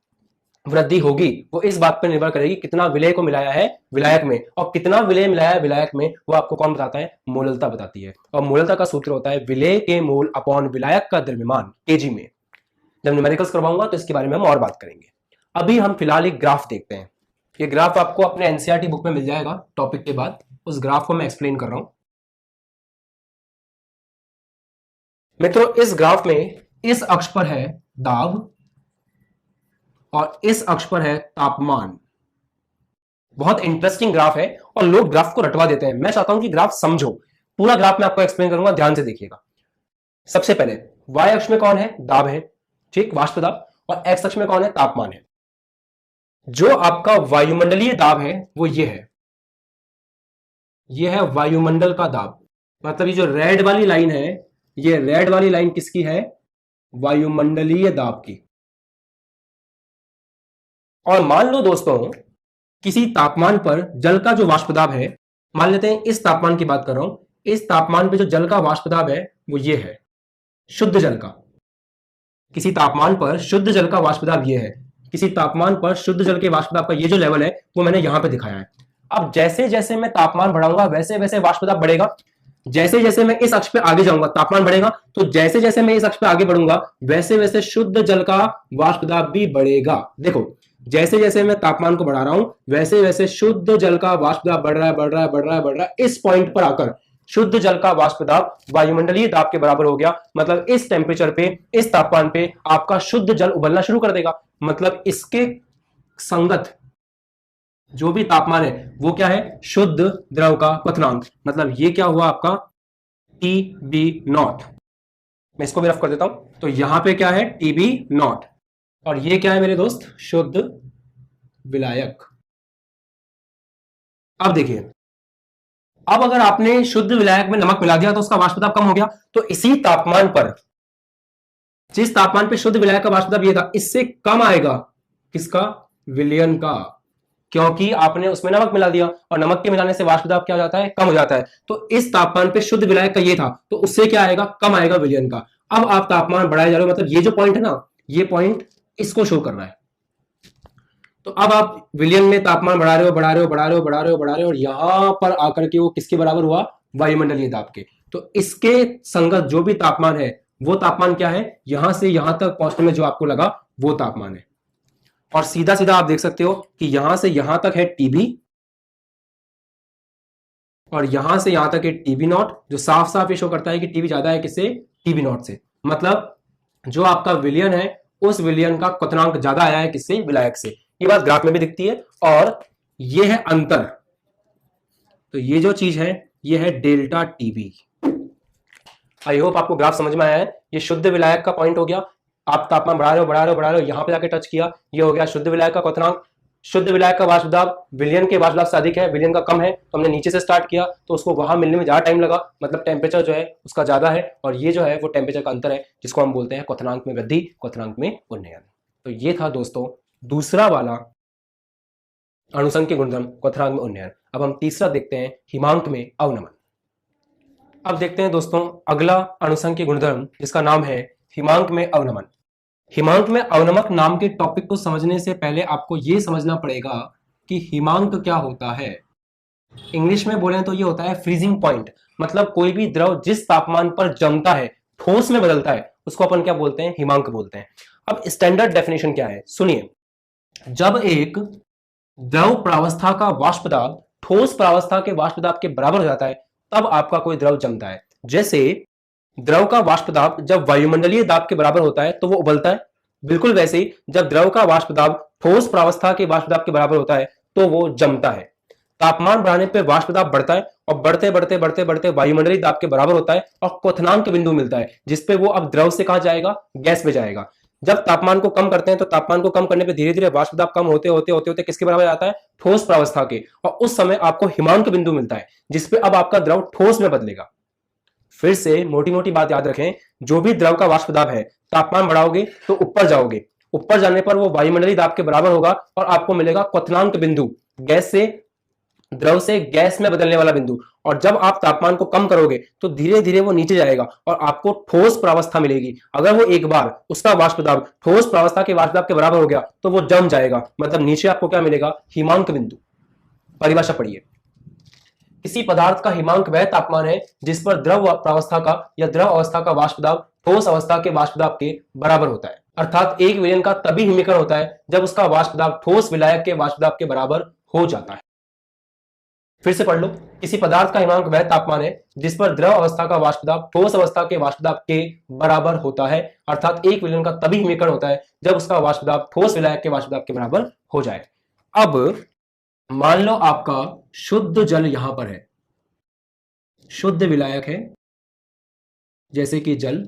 [SPEAKER 1] वृद्धि होगी वो इस बात पर निर्भर करेगी कितना विलय को मिलाया है विलायक में, और कितना विलय मिलाया है विलायक में वो आपको कौन बताता है? मोललता बताती है। और मोललता का सूत्र होता है विलय के मोल अपॉन विलायक का द्रव्यमान केजी में। जब न्यूमेरिकल्स करवाऊंगा तो इसके बारे में हम और बात करेंगे। अभी हम फिलहाल एक ग्राफ देखते हैं। ये ग्राफ आपको अपने एनसीईआरटी बुक में मिल जाएगा टॉपिक के बाद। उस ग्राफ को मैं एक्सप्लेन कर रहा हूं। मित्रों, इस ग्राफ में इस अक्ष पर है दाब और इस अक्ष पर है तापमान। बहुत इंटरेस्टिंग ग्राफ है और लोग ग्राफ को रटवा देते हैं। मैं चाहता हूं कि ग्राफ समझो। पूरा ग्राफ मैं आपको एक्सप्लेन करूंगा, ध्यान से देखिएगा। सबसे पहले y अक्ष में कौन है? दाब है, ठीक, वाष्प दाब। और x अक्ष में कौन है? तापमान है। जो आपका वायुमंडलीय दाब है वो ये है, ये है वायुमंडल का दाब। मतलब ये जो रेड वाली लाइन है, ये रेड वाली लाइन किसकी है? वायुमंडलीय दाब की। और मान लो दोस्तों किसी तापमान पर जल का जो वाष्प दाब है, मान लेते हैं इस तापमान की बात कर रहा हूं, इस तापमान पे जो जल का वाष्प दाब है वो ये है, शुद्ध जल का। किसी तापमान पर शुद्ध जल का वाष्प दाब ये है। किसी तापमान पर शुद्ध जल के वाष्प दाब का ये जो लेवल है वो मैंने यहां पे दिखाया है। अब जैसे जैसे मैं तापमान बढ़ाऊंगा वैसे वैसे वाष्प दाब बढ़ेगा। जैसे जैसे मैं इस अक्ष पे आगे जाऊंगा तापमान बढ़ेगा, तो जैसे जैसे मैं इस अक्ष पे आगे बढ़ूंगा वैसे वैसे शुद्ध जल का वाष्प दाब भी बढ़ेगा। देखो, जैसे जैसे मैं तापमान को बढ़ा रहा हूं वैसे वैसे शुद्ध जल का वाष्प दाब बढ़ रहा है, बढ़ रहा है, बढ़ रहा है, बढ़ रहा है। इस पॉइंट पर आकर शुद्ध जल का वाष्प दाब वायुमंडलीय दाब के बराबर हो गया। मतलब इस टेम्परेचर पे, इस तापमान पे आपका शुद्ध जल उबलना शुरू कर देगा। मतलब इसके संगत जो भी तापमान है वो क्या है, शुद्ध द्रव का क्वथनांक। मतलब ये क्या हुआ आपका TB0। मैं इसको भी रफ कर देता हूं। तो यहां पे क्या है, TB0, और ये क्या है मेरे दोस्त, शुद्ध विलायक। अब देखिए, अब अगर आपने शुद्ध विलायक में नमक मिला दिया तो उसका वाष्प दाब कम हो गया। तो इसी तापमान पर, जिस तापमान पे शुद्ध विलायक का वाष्प दाब ये था, इससे कम आएगा किसका, विलयन का, क्योंकि आपने उसमें नमक मिला दिया और नमक के मिलाने से वाष्प दाब क्या हो जाता है, कम हो जाता है। तो इस तापमान पे शुद्ध विलायक का ये था, तो उससे क्या आएगा, कम आएगा विलयन का। अब आप तापमान बढ़ाए जा रहे हो, मतलब ये जो पॉइंट है ना, ये पॉइंट इसको शो कर रहा है। तो अब आप विलयन में तापमान बढ़ा रहे हो, बढ़ा रहे हो, बढ़ा रहे हो, बढ़ा रहे हो, बढ़ा रहे हो, और यहां पर आकर के वो किसके बराबर हुआ, वायुमंडलीय दाब के। तो इसके संगत जो भी तापमान है वो तापमान क्या है, यहां से यहां तक पहुंचने में जो आपको लगा वो तापमान है। और सीधा सीधा आप देख सकते हो कि यहां से यहां तक है TB, और यहां से यहां तक है TB0, जो साफ साफ ये शो करता है कि TB ज्यादा है किससे, TB0 से। मतलब जो आपका विलयन है, उस विलयन का क्वथनांक ज्यादा आया है किससे, विलायक से। ये बात ग्राफ में भी दिखती है। और ये है अंतर, तो ये जो चीज है ये है डेल्टा TB। आई होप आपको ग्राफ समझ में आया है। ये शुद्ध विलायक का पॉइंट हो गया, आप तापमान बढ़ा रहे हो, बढ़ा रहे हो, बढ़ा रहे हो, यहां पे जाके टच किया, ये हो गया शुद्ध विलायक का क्वथनांक। शुद्ध विलायक का वाष्प दाब विलयन के वाष्प दाब से अधिक है, विलयन का कम है, तो हमने नीचे से स्टार्ट किया, तो उसको वहां मिलने में ज्यादा टाइम लगा, मतलब टेम्परेचर जो है उसका ज्यादा है, और ये जो है वो टेम्परेचर का अंतर है, जिसको हम बोलते हैं क्वथनांक में वृद्धि, क्वथनांक में उन्नयन। तो ये था दोस्तों दूसरा वाला अणुसंघ के गुणधर्म, क्वथनांक में उन्नयन। अब हम तीसरा देखते हैं, हिमांक में अवनमन। अब देखते हैं दोस्तों अगला अणुसंघ के गुणधर्म, जिसका नाम है हिमांक में अवनमन। हिमांक में अवनमक नाम के टॉपिक को समझने से पहले आपको यह समझना पड़ेगा कि हिमांक क्या होता है। इंग्लिश में बोलें तो ये होता है फ्रीजिंग पॉइंट। मतलब कोई भी द्रव जिस तापमान पर जमता है, ठोस में बदलता है, उसको अपन क्या बोलते हैं, हिमांक बोलते हैं। अब स्टैंडर्ड डेफिनेशन क्या है, सुनिए। जब एक द्रव प्रावस्था का वाष्प दाब ठोस प्रावस्था के वाष्प दाब के बराबर हो जाता है, तब आपका कोई द्रव जमता है। जैसे द्रव का वाष्प दाब जब वायुमंडलीय दाब के बराबर होता है तो वो उबलता है, बिल्कुल वैसे ही जब द्रव का वाष्प दाब ठोस प्रावस्था के वाष्प दाब के बराबर होता है तो वो जमता है। तापमान बढ़ाने पर वाष्प दाब बढ़ता है, और बढ़ते बढ़ते बढ़ते बढ़ते वायुमंडलीय दाब के बराबर होता है, और क्वथनांक बिंदु मिलता है, जिसपे वो अब द्रव से कहां जाएगा, गैस में जाएगा। जब तापमान को कम करते हैं तो तापमान को कम करने पर धीरे धीरे वाष्प दाब कम होते होते होते होते किसके बराबर आता है, ठोस प्रावस्था के, और उस समय आपको हिमांक बिंदु मिलता है, जिसपे अब आपका द्रव ठोस में बदलेगा। फिर से मोटी मोटी बात याद रखें, जो भी द्रव का वाष्प दाब है, तापमान बढ़ाओगे तो ऊपर जाओगे, ऊपर जाने पर वो वायुमंडलीय दाब के बराबर होगा, और आपको मिलेगा क्वथनांक बिंदु, गैस से द्रव से गैस में बदलने वाला बिंदु। और जब आप तापमान को कम करोगे तो धीरे धीरे वो नीचे जाएगा और आपको ठोस प्रावस्था मिलेगी। अगर वो एक बार उसका वाष्प दाब ठोस प्रावस्था के वाष्प दाब के बराबर हो गया तो वो जम जाएगा, मतलब नीचे आपको क्या मिलेगा, हिमांक बिंदु। परिभाषा पढ़िए, किसी पदार्थ का हिमांक वह तापमान है जिस पर द्रव प्रावस्था का या द्रव अवस्था का वाष्प दाब ठोस अवस्था के वाष्प दाब के बराबर होता है। अर्थात एक विलयन का तभी हिमीकरण होता है जब उसका वाष्प दाब ठोस विलायक के वाष्प दाब के बराबर हो जाता है। फिर से पढ़ लो, किसी पदार्थ का हिमांक वह तापमान है जिस पर द्रव अवस्था का वाष्प दाब ठोस अवस्था के वाष्प दाब के बराबर होता है। अर्थात एक विलयन का तभी हिमीकरण होता है जब उसका वाष्प दाब ठोस विलायक के वाष्प दाब के बराबर हो जाए। अब मान लो आपका शुद्ध जल यहां पर है, शुद्ध विलायक है जैसे कि जल,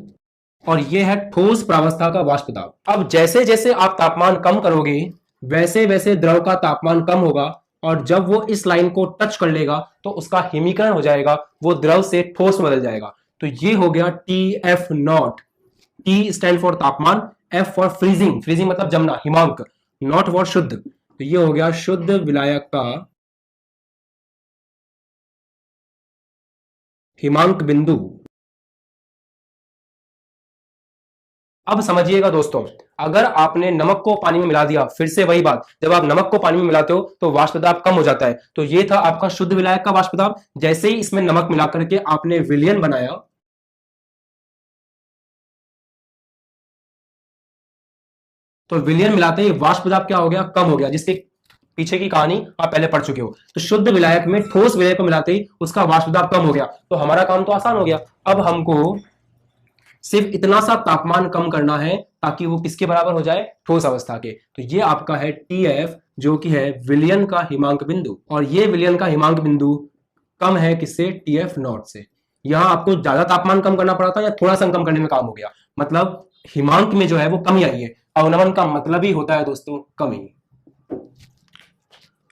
[SPEAKER 1] और यह है ठोस प्रावस्था का वाष्प दाब। अब जैसे जैसे आप तापमान कम करोगे वैसे वैसे द्रव का तापमान कम होगा, और जब वो इस लाइन को टच कर लेगा तो उसका हिमीकरण हो जाएगा, वो द्रव से ठोस में बदल जाएगा। तो ये हो गया TF0। T स्टैंड फॉर तापमान, F फॉर फ्रीजिंग, फ्रीजिंग मतलब जमना, हिमांक, नॉट फॉर शुद्ध। तो ये हो गया शुद्ध विलायक का हिमांक बिंदु। अब समझिएगा दोस्तों, अगर आपने नमक को पानी में मिला दिया, फिर से वही बात, जब आप नमक को पानी में मिलाते हो तो वाष्प दाब कम हो जाता है। तो ये था आपका शुद्ध विलायक का वाष्प दाब। जैसे ही इसमें नमक मिला करके आपने विलयन बनाया, तो विलयन मिलाते ही वाष्प दाब क्या हो गया, कम हो गया, जिसके पीछे की कहानी आप पहले पढ़ चुके हो। तो शुद्ध विलायक में ठोस विलायक को मिलाते ही उसका वाष्प दाब कम हो गया, तो हमारा काम तो आसान हो गया। अब हमको सिर्फ इतना सा तापमान कम करना है ताकि वो किसके बराबर हो जाए, ठोस अवस्था के। तो ये आपका है TF, जो कि है विलयन का हिमांक बिंदु, और ये विलयन का हिमांक बिंदु कम है किससे, TF नॉट से। यहां आपको ज्यादा तापमान कम करना पड़ा था या थोड़ा सा कम करने में काम हो गया, मतलब हिमांक में जो है वो कमी आई है। अवनमन का मतलब ही होता है दोस्तों कमी।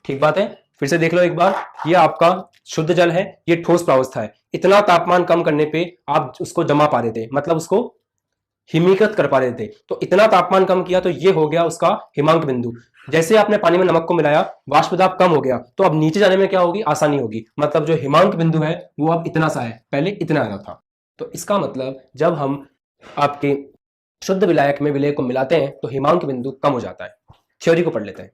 [SPEAKER 1] ठीक बात है, फिर से देख लो एक बार। ये आपका शुद्ध जल है, ये ठोस प्रावस्था है। इतना तापमान कम करने पे आप उसको जमा पा देते, मतलब उसको हिमीकृत कर पा देते। तो इतना तापमान कम किया तो ये हो गया उसका हिमांक बिंदु। जैसे आपने पानी में नमक को मिलाया, वाष्प दाब कम हो गया, तो अब नीचे जाने में क्या होगी, आसानी होगी। मतलब जो हिमांक बिंदु है वो अब इतना सा है, पहले इतना आया था। तो इसका मतलब जब हम आपके शुद्ध विलायक में विलय को मिलाते हैं तो हिमांक बिंदु कम हो जाता है। थ्योरी को पढ़ लेते हैं।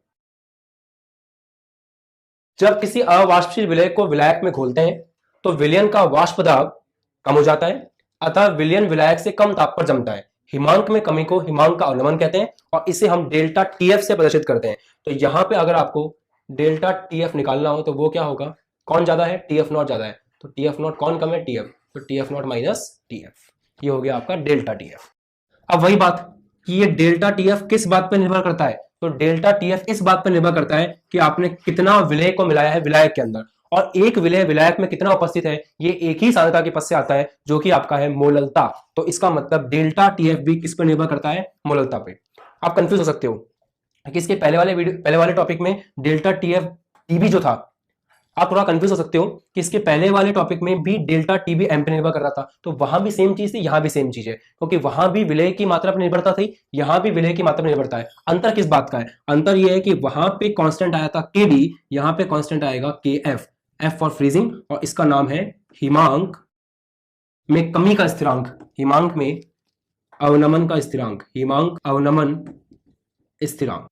[SPEAKER 1] जब किसी अवाष्पशील विलय को विलायक में घोलते हैं तो विलयन का वाष्प दाब कम हो जाता है, अतः विलयन विलायक से कम ताप पर जमता है। हिमांक में कमी को हिमांक का अवनमन कहते हैं और इसे हम डेल्टा TF से प्रदर्शित करते हैं। तो यहां पे अगर आपको डेल्टा TF निकालना हो तो वो क्या होगा, कौन ज्यादा है, TF नॉट ज्यादा है। तो TF नॉट कौन कम है, TF, तो TF नॉट माइनस TF, ये हो गया आपका डेल्टा TF। अब वही बात कि ये डेल्टा TF किस बात पर निर्भर करता है, तो डेल्टा TF इस बात पर निर्भर करता है कि आपने कितना विलय को मिलाया है विलायक के अंदर, और एक विलय विलायक में कितना उपस्थित है ये एक ही सांद्रता के पद से आता है जो कि आपका है मोललता। तो इसका मतलब डेल्टा TF भी किस पर निर्भर करता है, मोललता पे। आप कंफ्यूज हो सकते हो कि इसके पहले वाले टॉपिक में डेल्टा TF TB जो था, आप थोड़ा कंफ्यूज हो सकते हो कि इसके पहले वाले टॉपिक में भी डेल्टा TB एम पे निर्भर कर रहा था, तो वहां भी सेम चीज थी, यहां भी सेम चीज है, क्योंकि वहां भी विलय की मात्रा पर निर्भरता थी, यहां भी विलय की मात्रा पर निर्भरता है। अंतर किस बात का है, अंतर यह है कि वहां पे कांस्टेंट आया था KD, यहां पे कांस्टेंट आएगा KF, F फॉर फ्रीजिंग, और इसका नाम है हिमांक में कमी का स्थिरांक, हिमांक में अवनमन का स्थिरांक, हिमांक अवनमन स्थिरांक।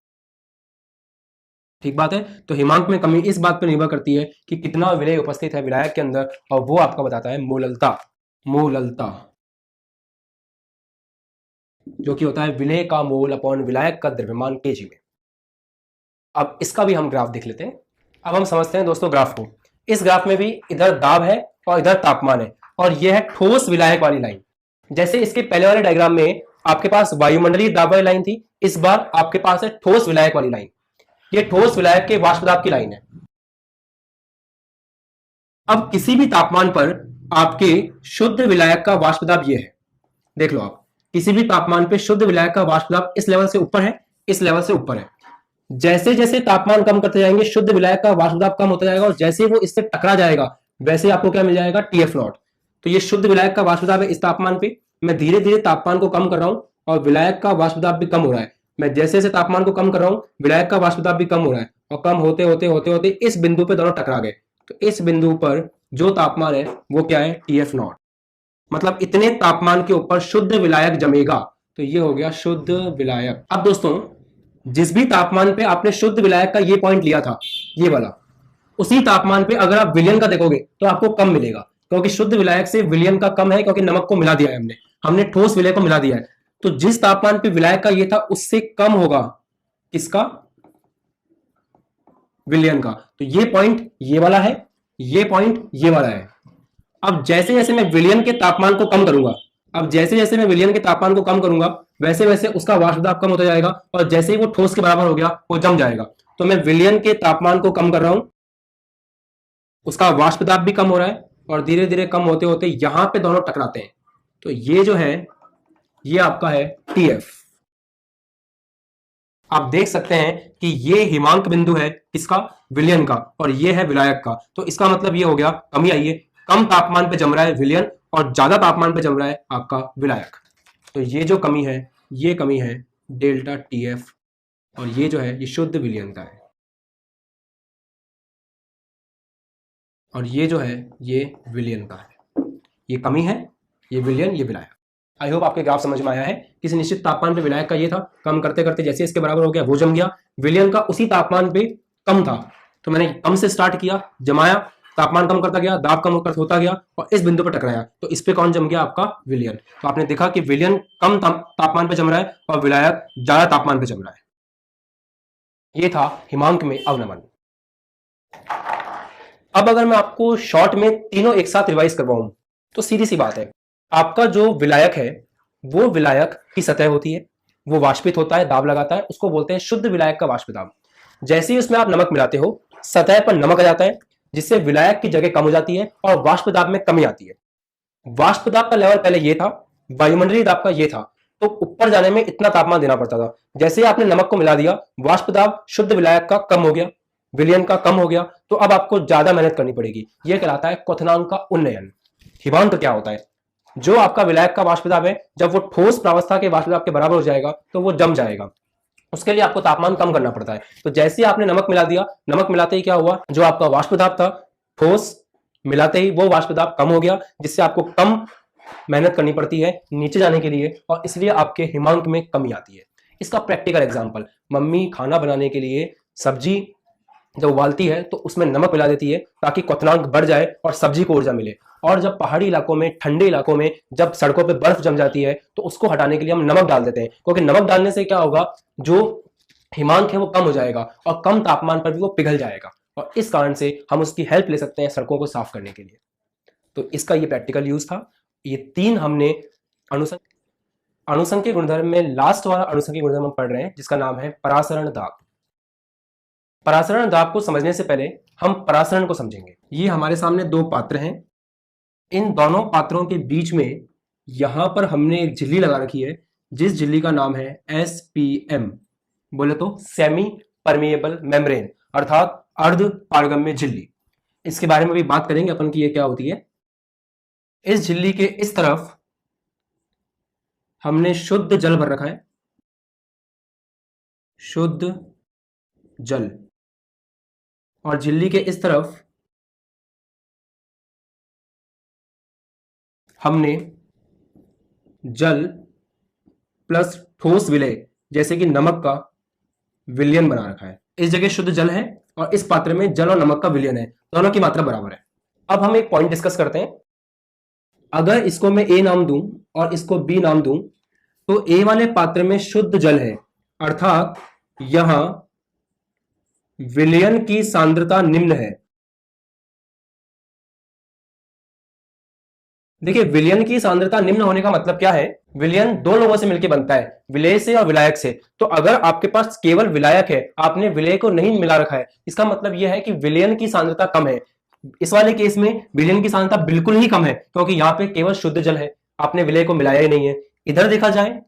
[SPEAKER 1] ठीक बात है। तो हिमांक में कमी इस बात पर निर्भर करती है कि कितना विलय उपस्थित है विलायक के अंदर, और वो आपका बताता है मोललता, मोललता जो कि होता है विलय का मोल अपॉन विलायक का द्रव्यमान kg में। अब इसका भी हम ग्राफ देख लेते हैं। अब हम समझते हैं दोस्तों ग्राफ को। इस ग्राफ में भी इधर दाब है और इधर तापमान है, और यह है ठोस विलायक वाली लाइन। जैसे इसके पहले वाले डायग्राम में आपके पास वायुमंडलीय दाब वाली लाइन थी, इस बार आपके पास है ठोस विलायक वाली लाइन। ये ठोस विलायक के वाष्प दाब की लाइन है। अब किसी भी तापमान पर आपके शुद्ध विलायक का वाष्प दाब ये है, देख लो आप, किसी भी तापमान पे शुद्ध विलायक का वाष्प दाब इस लेवल से ऊपर है, इस लेवल से ऊपर है। जैसे जैसे तापमान कम करते जाएंगे शुद्ध विलायक का वाष्प दाब कम होता जाएगा, और जैसे वो इससे टकरा जाएगा वैसे आपको क्या मिल जाएगा, TF नॉट। तो ये शुद्ध विलायक का वाष्प दाब है इस तापमान पे, मैं धीरे धीरे तापमान को कम कर रहा हूं और विलायक का वाष्प दाब भी कम हो रहा है। मैं जैसे जैसे तापमान को कम कर रहा हूं विलायक का वाष्प दाब भी कम हो रहा है, और कम होते होते होते होते इस बिंदु पे दोनों टकरा गए। तो इस बिंदु पर जो तापमान है वो क्या है, TF नॉट। मतलब इतने तापमान के ऊपर शुद्ध विलायक जमेगा, तो ये हो गया शुद्ध विलायक। अब दोस्तों जिस भी तापमान पे आपने शुद्ध विलायक का ये पॉइंट लिया था, ये वाला, उसी तापमान पे अगर आप विलयन का देखोगे तो आपको कम मिलेगा, क्योंकि शुद्ध विलायक से विलयन का कम है, क्योंकि नमक को मिला दिया है हमने ठोस विलय को मिला दिया है। तो जिस तापमान पे विलायक का ये था उससे कम होगा किसका, विलयन का। तो ये पॉइंट ये वाला है, ये पॉइंट ये वाला है। अब जैसे जैसे मैं विलयन के तापमान को कम करूंगा, अब जैसे जैसे मैं विलयन के तापमान को कम करूंगा वैसे वैसे उसका वाष्प दाब कम होता जाएगा, और जैसे ही वो ठोस के बराबर हो गया वो जम जाएगा। तो मैं विलयन के तापमान को कम कर रहा हूं, उसका वाष्प दाब भी कम हो रहा है, और धीरे धीरे कम होते होते यहां पे दोनों टकराते हैं। तो ये जो है ये आपका है TF। आप देख सकते हैं कि ये हिमांक बिंदु है किसका, विलयन का, और ये है विलायक का। तो इसका मतलब ये हो गया कमी आई है, कम तापमान पे जम रहा है विलयन और ज्यादा तापमान पे जम रहा है आपका विलायक। तो ये जो कमी है ये कमी है डेल्टा TF, और ये जो है ये शुद्ध विलयन का है, और ये जो है ये विलयन का है। ये कमी है, ये विलयन, ये विलायक। आई होप आपके ग्राफ समझ में आया है। किसी निश्चित तापमान पे विलायक का ये था, कम करते करते जैसे इसके बराबर हो गया वो जम गया। विलयन का उसी तापमान पे कम था, तो मैंने कम से स्टार्ट किया, जमाया, तापमान कम करता गया, दाब कम होता गया, और इस बिंदु पर टकराया। तो इस पे कौन जम गया, आपका विलयन। तो आपने देखा कि विलयन कम तापमान पे जम रहा है और विलायक ज्यादा तापमान पे जम रहा है। ये था हिमांक में अवनमन। अब अगर मैं आपको शॉर्ट में तीनों एक साथ रिवाइज करवाऊं तो सीधी सी बात है, आपका जो विलायक है वो विलायक की सतह होती है, वो वाष्पित होता है, दाब लगाता है, उसको बोलते हैं शुद्ध विलायक का वाष्प दाब। जैसे ही उसमें आप नमक मिलाते हो सतह पर नमक आ जाता है, जिससे विलायक की जगह कम हो जाती है और वाष्प दाब में कमी आती है। वाष्प दाब का लेवल पहले ये था, वायुमंडलीय दाब का ये था, तो ऊपर जाने में इतना तापमान देना पड़ता था। जैसे ही आपने नमक को मिला दिया, वाष्प दाब शुद्ध विलायक का कम हो गया, विलयन का कम हो गया, तो अब आपको ज्यादा मेहनत करनी पड़ेगी। यह कहलाता है क्वथनांक का उन्नयन। हिमांक क्या होता है, जो आपका विलायक का वाष्प दाब है, जब वो ठोस प्रावस्था के वाष्प दाब के बराबर हो जाएगा तो वो जम जाएगा, उसके लिए आपको तापमान कम करना पड़ता है। तो जैसे ही आपने नमक मिला दिया, नमक मिलाते ही क्या हुआ, जो आपका वाष्प दाब था ठोस मिलाते ही वो वाष्प दाब कम हो गया, जिससे आपको कम मेहनत करनी पड़ती है नीचे जाने के लिए, और इसलिए आपके हिमांक में कमी आती है। इसका प्रैक्टिकल एग्जांपल, मम्मी खाना बनाने के लिए सब्जी जब उबालती है तो उसमें नमक मिला देती है ताकि क्वथनांक बढ़ जाए और सब्जी को ऊर्जा मिले। और जब पहाड़ी इलाकों में, ठंडे इलाकों में जब सड़कों पे बर्फ जम जाती है तो उसको हटाने के लिए हम नमक डाल देते हैं, क्योंकि नमक डालने से क्या होगा, जो हिमांक है वो कम हो जाएगा और कम तापमान पर भी वो पिघल जाएगा, और इस कारण से हम उसकी हेल्प ले सकते हैं सड़कों को साफ करने के लिए। तो इसका ये प्रैक्टिकल यूज था। ये तीन हमने अणुसंख्यक गुणधर्म में लास्ट वाला अणुसंख्यक गुणधर्म हम पढ़ रहे हैं, जिसका नाम है परासरण दाब। परासरण दाब को समझने से पहले हम परासरण को समझेंगे। ये हमारे सामने दो पात्र हैं, इन दोनों पात्रों के बीच में यहां पर हमने एक झिल्ली लगा रखी है, जिस झिल्ली का नाम है SPM, बोले तो सेमी परमिएबल मेम्ब्रेन, अर्थात अर्ध पारगम्य झिल्ली। इसके बारे में भी बात करेंगे अपन की ये क्या होती है। इस झिल्ली के इस तरफ हमने शुद्ध जल भर रखा है, शुद्ध जल, और झिल्ली के इस तरफ हमने जल प्लस ठोस विलय जैसे कि नमक का विलयन बना रखा है। इस जगह शुद्ध जल है और इस पात्र में जल और नमक का विलयन है, दोनों की मात्रा बराबर है। अब हम एक पॉइंट डिस्कस करते हैं। अगर इसको मैं A नाम दूं और इसको B नाम दूं, तो A वाले पात्र में शुद्ध जल है, अर्थात यहां विलयन की सांद्रता निम्न है। देखिए, विलयन की सांद्रता निम्न होने का मतलब क्या है, विलयन दो लोगों से मिलकर बनता है, विलेय से और विलायक से। तो अगर आपके पास केवल विलायक है, आपने विलेय को नहीं मिला रखा है, इसका मतलब यह है कि विलयन की सांद्रता कम है। इस वाले केस में विलयन की सांद्रता बिल्कुल ही कम है, क्योंकि यहां पे केवल शुद्ध जल है, आपने विलेय को मिलाया ही नहीं है। इधर देखा जाए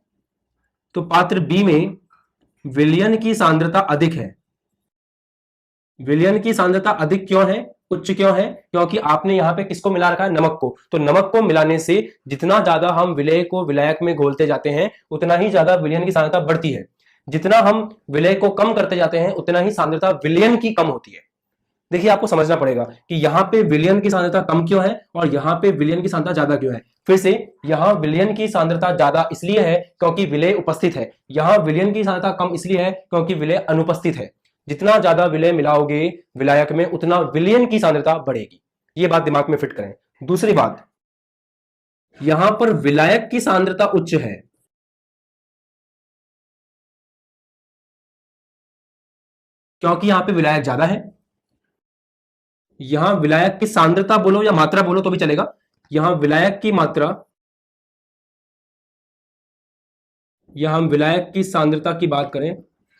[SPEAKER 1] तो पात्र बी में विलयन की सांद्रता अधिक है। विलयन की सांद्रता अधिक क्यों है, उच्च क्यों है, क्योंकि आपने यहां पे किसको मिला रखा है, नमक को। तो नमक को मिलाने से जितना ज्यादा हम विलेय को विलायक में घोलते जाते हैं, उतना ही ज्यादा विलयन की सांद्रता बढ़ती है। जितना हम विलेय को कम करते जाते हैं, उतना ही सांद्रता विलयन की कम होती है। देखिए, आपको समझना पड़ेगा कि यहां पे विलयन की सांद्रता कम क्यों है और यहां पे विलयन की सांद्रता ज्यादा क्यों है। फिर से, यहां विलयन की सांद्रता ज्यादा इसलिए है क्योंकि विलेय उपस्थित है, यहां विलयन की सांद्रता कम इसलिए है क्योंकि विलेय अनुपस्थित है। जितना ज्यादा विलय मिलाओगे विलायक में, उतना विलयन की सांद्रता बढ़ेगी। ये बात दिमाग में फिट करें। दूसरी बात, यहां पर विलायक की सांद्रता उच्च है, क्योंकि यहां पे विलायक ज्यादा है। यहां विलायक की सांद्रता बोलो या मात्रा बोलो तो भी चलेगा, यहां विलायक की मात्रा या हम विलायक की सांद्रता की बात करें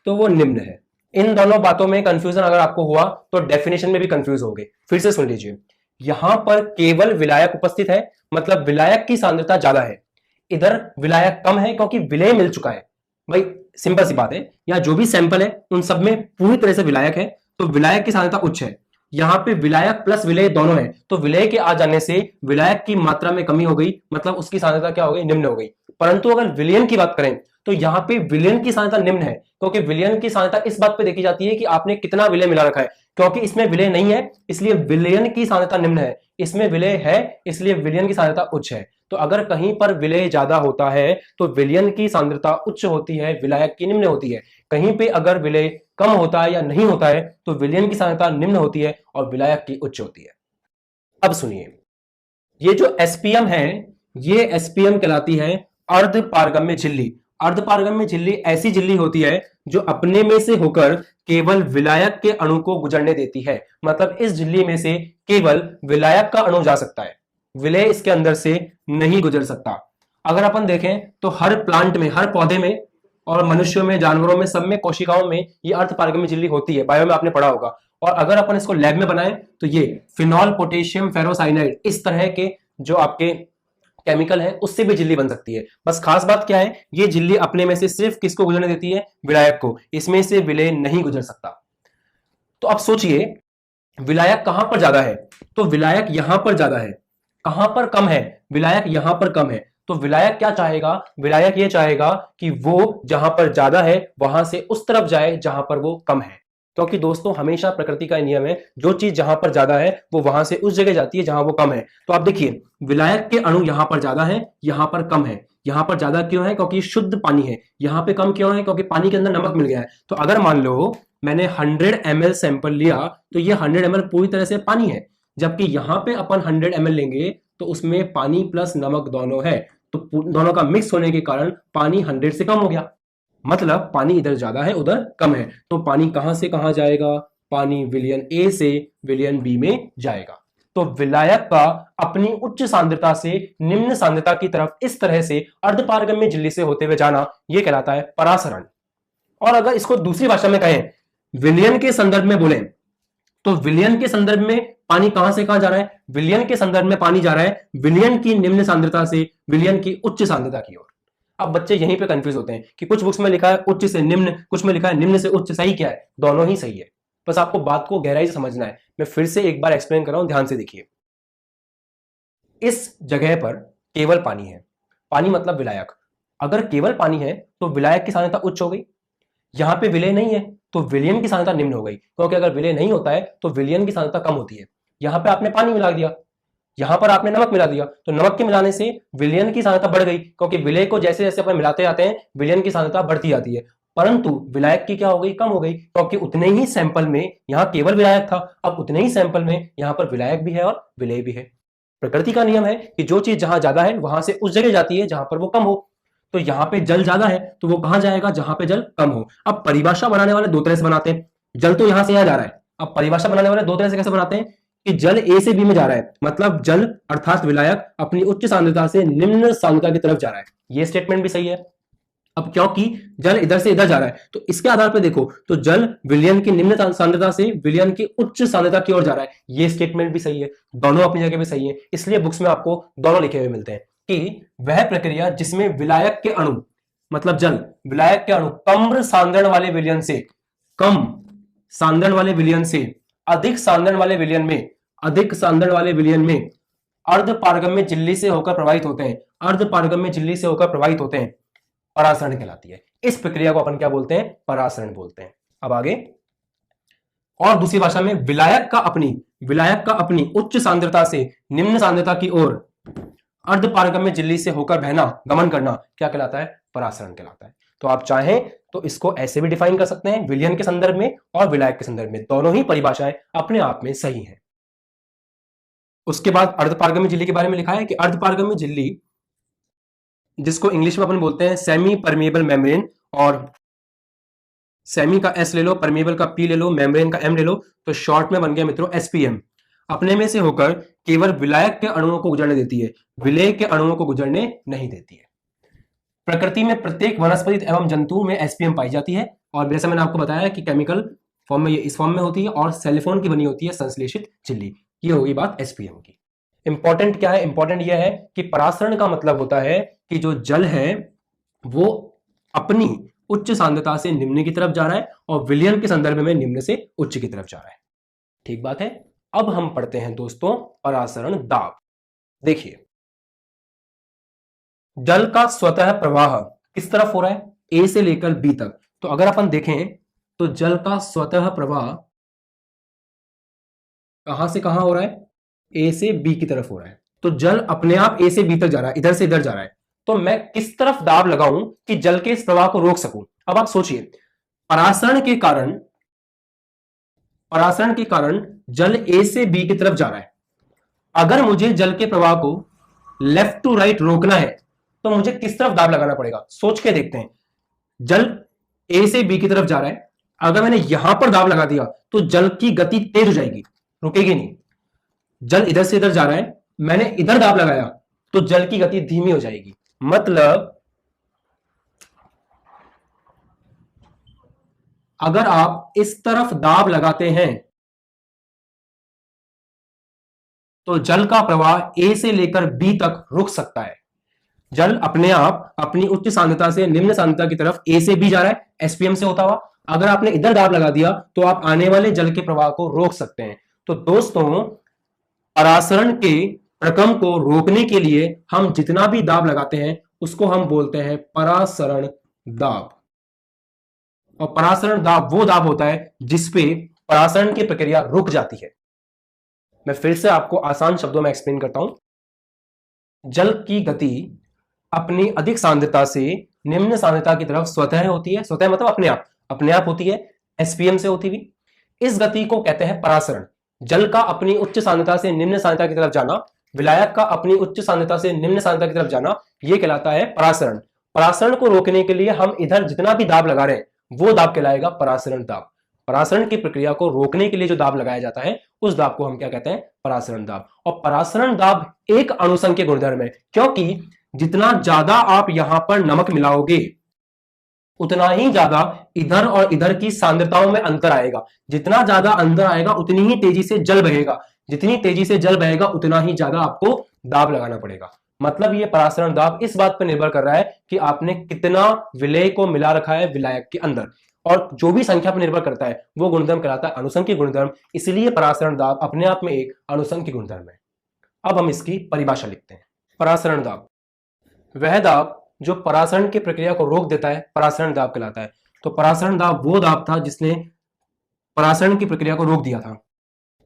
[SPEAKER 1] तो वो निम्न है। इन दोनों बातों में कंफ्यूजन अगर आपको हुआ तो डेफिनेशन में भी कंफ्यूज हो गए। फिर से सुन लीजिए, यहां पर केवल विलायक उपस्थित है, मतलब विलायक की सांद्रता ज्यादा है। इधर विलायक कम है क्योंकि विलय मिल चुका है। भाई सिंपल सी बात है, यहां जो भी सैंपल है उन सब में पूरी तरह से विलायक है, तो विलायक की सांद्रता उच्च है। यहां पे विलायक प्लस विलय दोनों है, तो विलय के आ जाने से विलायक की मात्रा में कमी हो गई, मतलब उसकी सांद्रता क्या हो गई, निम्न हो गई। परंतु अगर विलयन की बात करें तो यहां पे विलयन की सांद्रता निम्न है, क्योंकि विलयन की सांद्रता इस बात पे देखी जाती है कि आपने कितना विलय मिला रखा है। क्योंकि इसमें विलय नहीं है इसलिए विलयन की सांद्रता निम्न है, इसमें विलय है इसलिए विलयन की सांद्रता उच्च है। तो अगर कहीं पर विलय ज्यादा होता है तो विलयन की सांद्रता उच्च होती है, विलायक की निम्न होती है। कहीं पे अगर विलय कम होता है या नहीं होता है तो विलयन की सांद्रता निम्न होती है और विलायक की उच्च होती है। अब सुनिए, ये जो एसपीएम है, ये एसपीएम कहलाती है अर्ध पारगम्य झिल्ली, अर्धपारगम्य झिल्ली ऐसी झिल्ली होती है जो अपने में से होकर केवल विलायक के अणु को गुजरने देती है। मतलब इस झिल्ली में से केवल विलायक का अणु जा सकता है, विलेय इसके अंदर से नहीं गुजर सकता। अगर अपन देखें तो हर प्लांट में, हर पौधे में और मनुष्यों में, जानवरों में, सब में, कोशिकाओं में ये अर्धपारगम्य झिल्ली होती है। बायो में आपने पढ़ा होगा। और अगर अपन इसको लैब में बनाएं तो ये फिनॉल पोटेशियम फेरोसाइनाइड इस तरह के जो आपके केमिकल है उससे भी झिल्ली बन सकती है। बस खास बात क्या है, ये झिल्ली अपने में से सिर्फ किसको गुजरने देती है? विलायक को। इसमें से विलेय नहीं गुजर सकता। तो अब सोचिए विलायक कहां पर ज्यादा है? तो विलायक यहां पर ज्यादा है। कहां पर कम है? विलायक यहां पर कम है। तो विलायक क्या चाहेगा? विलायक ये चाहेगा कि वो जहां पर ज्यादा है वहां से उस तरफ जाए जहां पर वो कम है। क्योंकि दोस्तों हमेशा प्रकृति का नियम है, जो चीज जहां पर ज्यादा है वो वहां से उस जगह जाती है जहां वो कम है। तो आप देखिए विलायक के अणु यहां पर ज्यादा है, यहां पर कम है। यहां पर ज्यादा क्यों है? क्योंकि शुद्ध पानी है। यहां पे कम क्यों है? क्योंकि पानी के अंदर नमक मिल गया है। तो अगर मान लो मैंने 100 ml सैंपल लिया तो ये 100 ml पूरी तरह से पानी है, जबकि यहां पे अपन 100 ml लेंगे तो उसमें पानी प्लस नमक दोनों है। तो दोनों का मिक्स होने के कारण पानी 100 से कम हो गया। मतलब पानी इधर ज्यादा है उधर कम है। तो पानी कहां से कहां जाएगा? पानी विलयन ए से विलयन बी में जाएगा। तो विलायक का अपनी उच्च सांद्रता से निम्न सांद्रता की तरफ इस तरह से अर्धपारगम्य झिल्ली से होते हुए जाना यह कहलाता है परासरण। और अगर इसको दूसरी भाषा में कहें, विलयन के संदर्भ में बोले, तो विलयन के संदर्भ में पानी कहां से कहां जा रहा है? विलयन के संदर्भ में पानी जा रहा है विलयन की निम्न सांद्रता से विलयन की उच्च सांद्रता की ओर। अब बच्चे यहीं पे कंफ्यूज होते हैं कि कुछ बुक्स में लिखा है उच्च से निम्न, कुछ में लिखा है निम्न से उच्च। सही क्या है? दोनों ही सही है। बस आपको बात को गहराई से समझना है। मैं फिर से एक बार एक्सप्लेन कर रहा हूं, ध्यान से देखिए। इस जगह पर केवल पानी है। पानी मतलब विलायक। अगर केवल पानी है तो विलायक की सांद्रता उच्च हो गई। यहां पे विलय नहीं है तो विलयन की सांद्रता निम्न हो गई, क्योंकि अगर विलय नहीं होता है तो विलयन की सांद्रता कम होती है। यहां पे आपने पानी मिला दिया, यहां पर आपने नमक मिला दिया, तो नमक के मिलाने से विलयन की सांद्रता बढ़ गई, क्योंकि विलय को जैसे जैसे अपन मिलाते जाते हैं विलयन की सांद्रता बढ़ती जाती है। परंतु विलायक की क्या हो गई? कम हो गई, क्योंकि उतने ही सैंपल में यहां केवल विलायक था, अब उतने ही सैंपल में यहां पर विलायक भी है और विलय भी है। प्रकृति का नियम है कि जो चीज जहां ज्यादा है वहां से उस जगह जाती है जहां पर वो कम हो। तो यहां पे जल ज्यादा है तो वो कहां जाएगा? जहां पे जल कम हो। अब परिभाषा बनाने वाले दो तरह से बनाते हैं। जल तो यहां से यहां जा रहा है। अब परिभाषा बनाने वाले दो तरह से कैसे बनाते हैं कि जल ए से बी में जा रहा है, मतलब जल अर्थात विलायक अपनी उच्च सांद्रता से निम्न सांद्रता की तरफ जा रहा है। ये स्टेटमेंट भी सही है। अब क्योंकि जल इधर से इधर जा रहा है तो इसके आधार पर देखो तो जल विलयन की निम्न सांद्रता से विलयन की उच्च सांद्रता की ओर जा रहा है। ये स्टेटमेंट भी सही है। दोनों अपनी जगह पे सही है। इसलिए बुक्स में आपको दोनों लिखे हुए मिलते हैं कि वह प्रक्रिया जिसमें विलायक के अणु मतलब जल, विलायक के अणु कम सांद्रण वाले विलयन से, कम सांद्रण वाले विलयन से अधिक सांद्रण वाले विलयन में, अधिक सांद्रण वाले विलयन में अर्धपारगम्य झिल्ली से होकर प्रवाहित होते हैं। अर्धपारगम्य झिल्ली से होकर प्रवाहित होते हैं, परासरण कहलाती है। इस प्रक्रिया को अपन क्या बोलते हैं? परासरण बोलते हैं। अब आगे और दूसरी भाषा में विलायक का अपनी उच्च सांद्रता से निम्न सांद्रता की ओर अर्धपारगम्य झिल्ली से होकर बहना, गमन करना क्या कहलाता है? परासरण कहलाता है। तो आप चाहें तो इसको ऐसे भी डिफाइन कर सकते हैं, विलयन के संदर्भ में और विलायक के संदर्भ में। दोनों ही परिभाषाएं अपने आप में सही हैं। उसके बाद अर्धपारगम्य झिल्ली के बारे में लिखा है कि अर्धपारगम्य झिल्ली, जिसको इंग्लिश में अपन बोलते हैं सेमी परमेबल मेम्ब्रेन, और सेमी का एस ले लो, परमेबल का पी ले लो, मेम्ब्रेन का एम ले लो, तो शॉर्ट में बन गया मित्रों एसपीएम। अपने में से होकर केवल विलायक के अणुओं को गुजरने देती है, विलेय के अणुओं को गुजरने नहीं देती है। प्रकृति में प्रत्येक वनस्पति एवं जंतु में एसपीएम पाई जाती है, और जैसे मैंने आपको बताया कि केमिकल फॉर्म में ये इस फॉर्म में होती है और सेलिफोन की बनी होती है संश्लेषित झिल्ली। ये होगी बात एसपीएम की। इंपॉर्टेंट क्या है? इंपॉर्टेंट यह है कि परासरण का मतलब होता है कि जो जल है वो अपनी उच्च सांद्रता से निम्न की तरफ जा रहा है और विलयन के संदर्भ में निम्न से उच्च की तरफ जा रहा है। ठीक बात है। अब हम पढ़ते हैं दोस्तों परासरण दाब। देखिए जल का स्वतः प्रवाह किस तरफ हो रहा है? ए से लेकर बी तक। तो अगर अपन देखें तो जल का स्वतः प्रवाह कहां से कहां हो रहा है? ए से बी की तरफ हो रहा है। तो जल अपने आप ए से बी तक जा रहा है, इधर से इधर जा रहा है। तो मैं किस तरफ दाब लगाऊं कि जल के इस प्रवाह को रोक सकूं? अब आप सोचिए, परासरण के कारण जल ए से बी की तरफ जा रहा है। अगर मुझे जल के प्रवाह को लेफ्ट टू राइट रोकना है तो मुझे किस तरफ दाब लगाना पड़ेगा, सोच के देखते हैं। जल ए से बी की तरफ जा रहा है, अगर मैंने यहां पर दाब लगा दिया तो जल की गति तेज हो जाएगी, रुकेगी नहीं। जल इधर से इधर जा रहा है, मैंने इधर दाब लगाया तो जल की गति धीमी हो जाएगी। मतलब अगर आप इस तरफ दाब लगाते हैं तो जल का प्रवाह ए से लेकर बी तक रुक सकता है। जल अपने आप अपनी उच्च सांद्रता से निम्न सांद्रता की तरफ ए से बी जा रहा है, एसपीएम से होता हुआ। अगर आपने इधर दाब लगा दिया तो आप आने वाले जल के प्रवाह को रोक सकते हैं। तो दोस्तों, परासरण के प्रक्रम को रोकने के लिए हम जितना भी दाब लगाते हैं उसको हम बोलते हैं परासरण दाब। और परासरण दाब वो दाब होता है जिसपे परासरण की प्रक्रिया रुक जाती है। मैं फिर से आपको आसान शब्दों में एक्सप्लेन करता हूं। जल की गति अपनी अधिक सांद्रता से निम्न सांद्रता की तरफ स्वतः होती है, स्वतः मतलब अपने आप होती है, एसपीएम से होती हुई। इस गति को कहते हैं परासरण। जल का अपनी उच्च सांद्रता से निम्न सांद्रता की तरफ जाना, विलायक का अपनी उच्च सांद्रता से निम्न सांद्रता की तरफ जाना, यह कहलाता है परासरण। परासरण को रोकने के लिए हम इधर जितना भी दाब लगा रहे हैं वो दाब कहलाएगा परासरण दाब। परासरण की प्रक्रिया को रोकने के लिए जो दाब लगाया जाता है उस दाब को हम क्या कहते हैं, परासरण दाब। और परासरण दाब एक अणुसंख्यक गुणधर्म है, क्योंकि जितना ज्यादा आप यहां पर नमक मिलाओगे उतना ही ज्यादा इधर और इधर की सांद्रताओं में अंतर आएगा। जितना ज्यादा अंतर आएगा उतनी ही तेजी से जल बहेगा, जितनी तेजी से जल बहेगा उतना ही ज्यादा आपको दाब लगाना पड़ेगा। मतलब ये परासरण दाब इस बात पर निर्भर कर रहा है कि आपने कितना विलेय को मिला रखा है विलायक के अंदर, और जो भी संख्या पर निर्भर करता है वो गुणधर्म कहलाता है अनुसंख्यक गुणधर्म। इसलिए परासरण दाब अपने आप में एक अनुसंख्यक गुणधर्म है। अब हम इसकी परिभाषा लिखते हैं। परासरण दाब वह दाब जो परासरण की प्रक्रिया को रोक देता है, परासरण दाब कहलाता है। तो परासरण दाब वो दाब था जिसने परासरण की प्रक्रिया को रोक दिया था।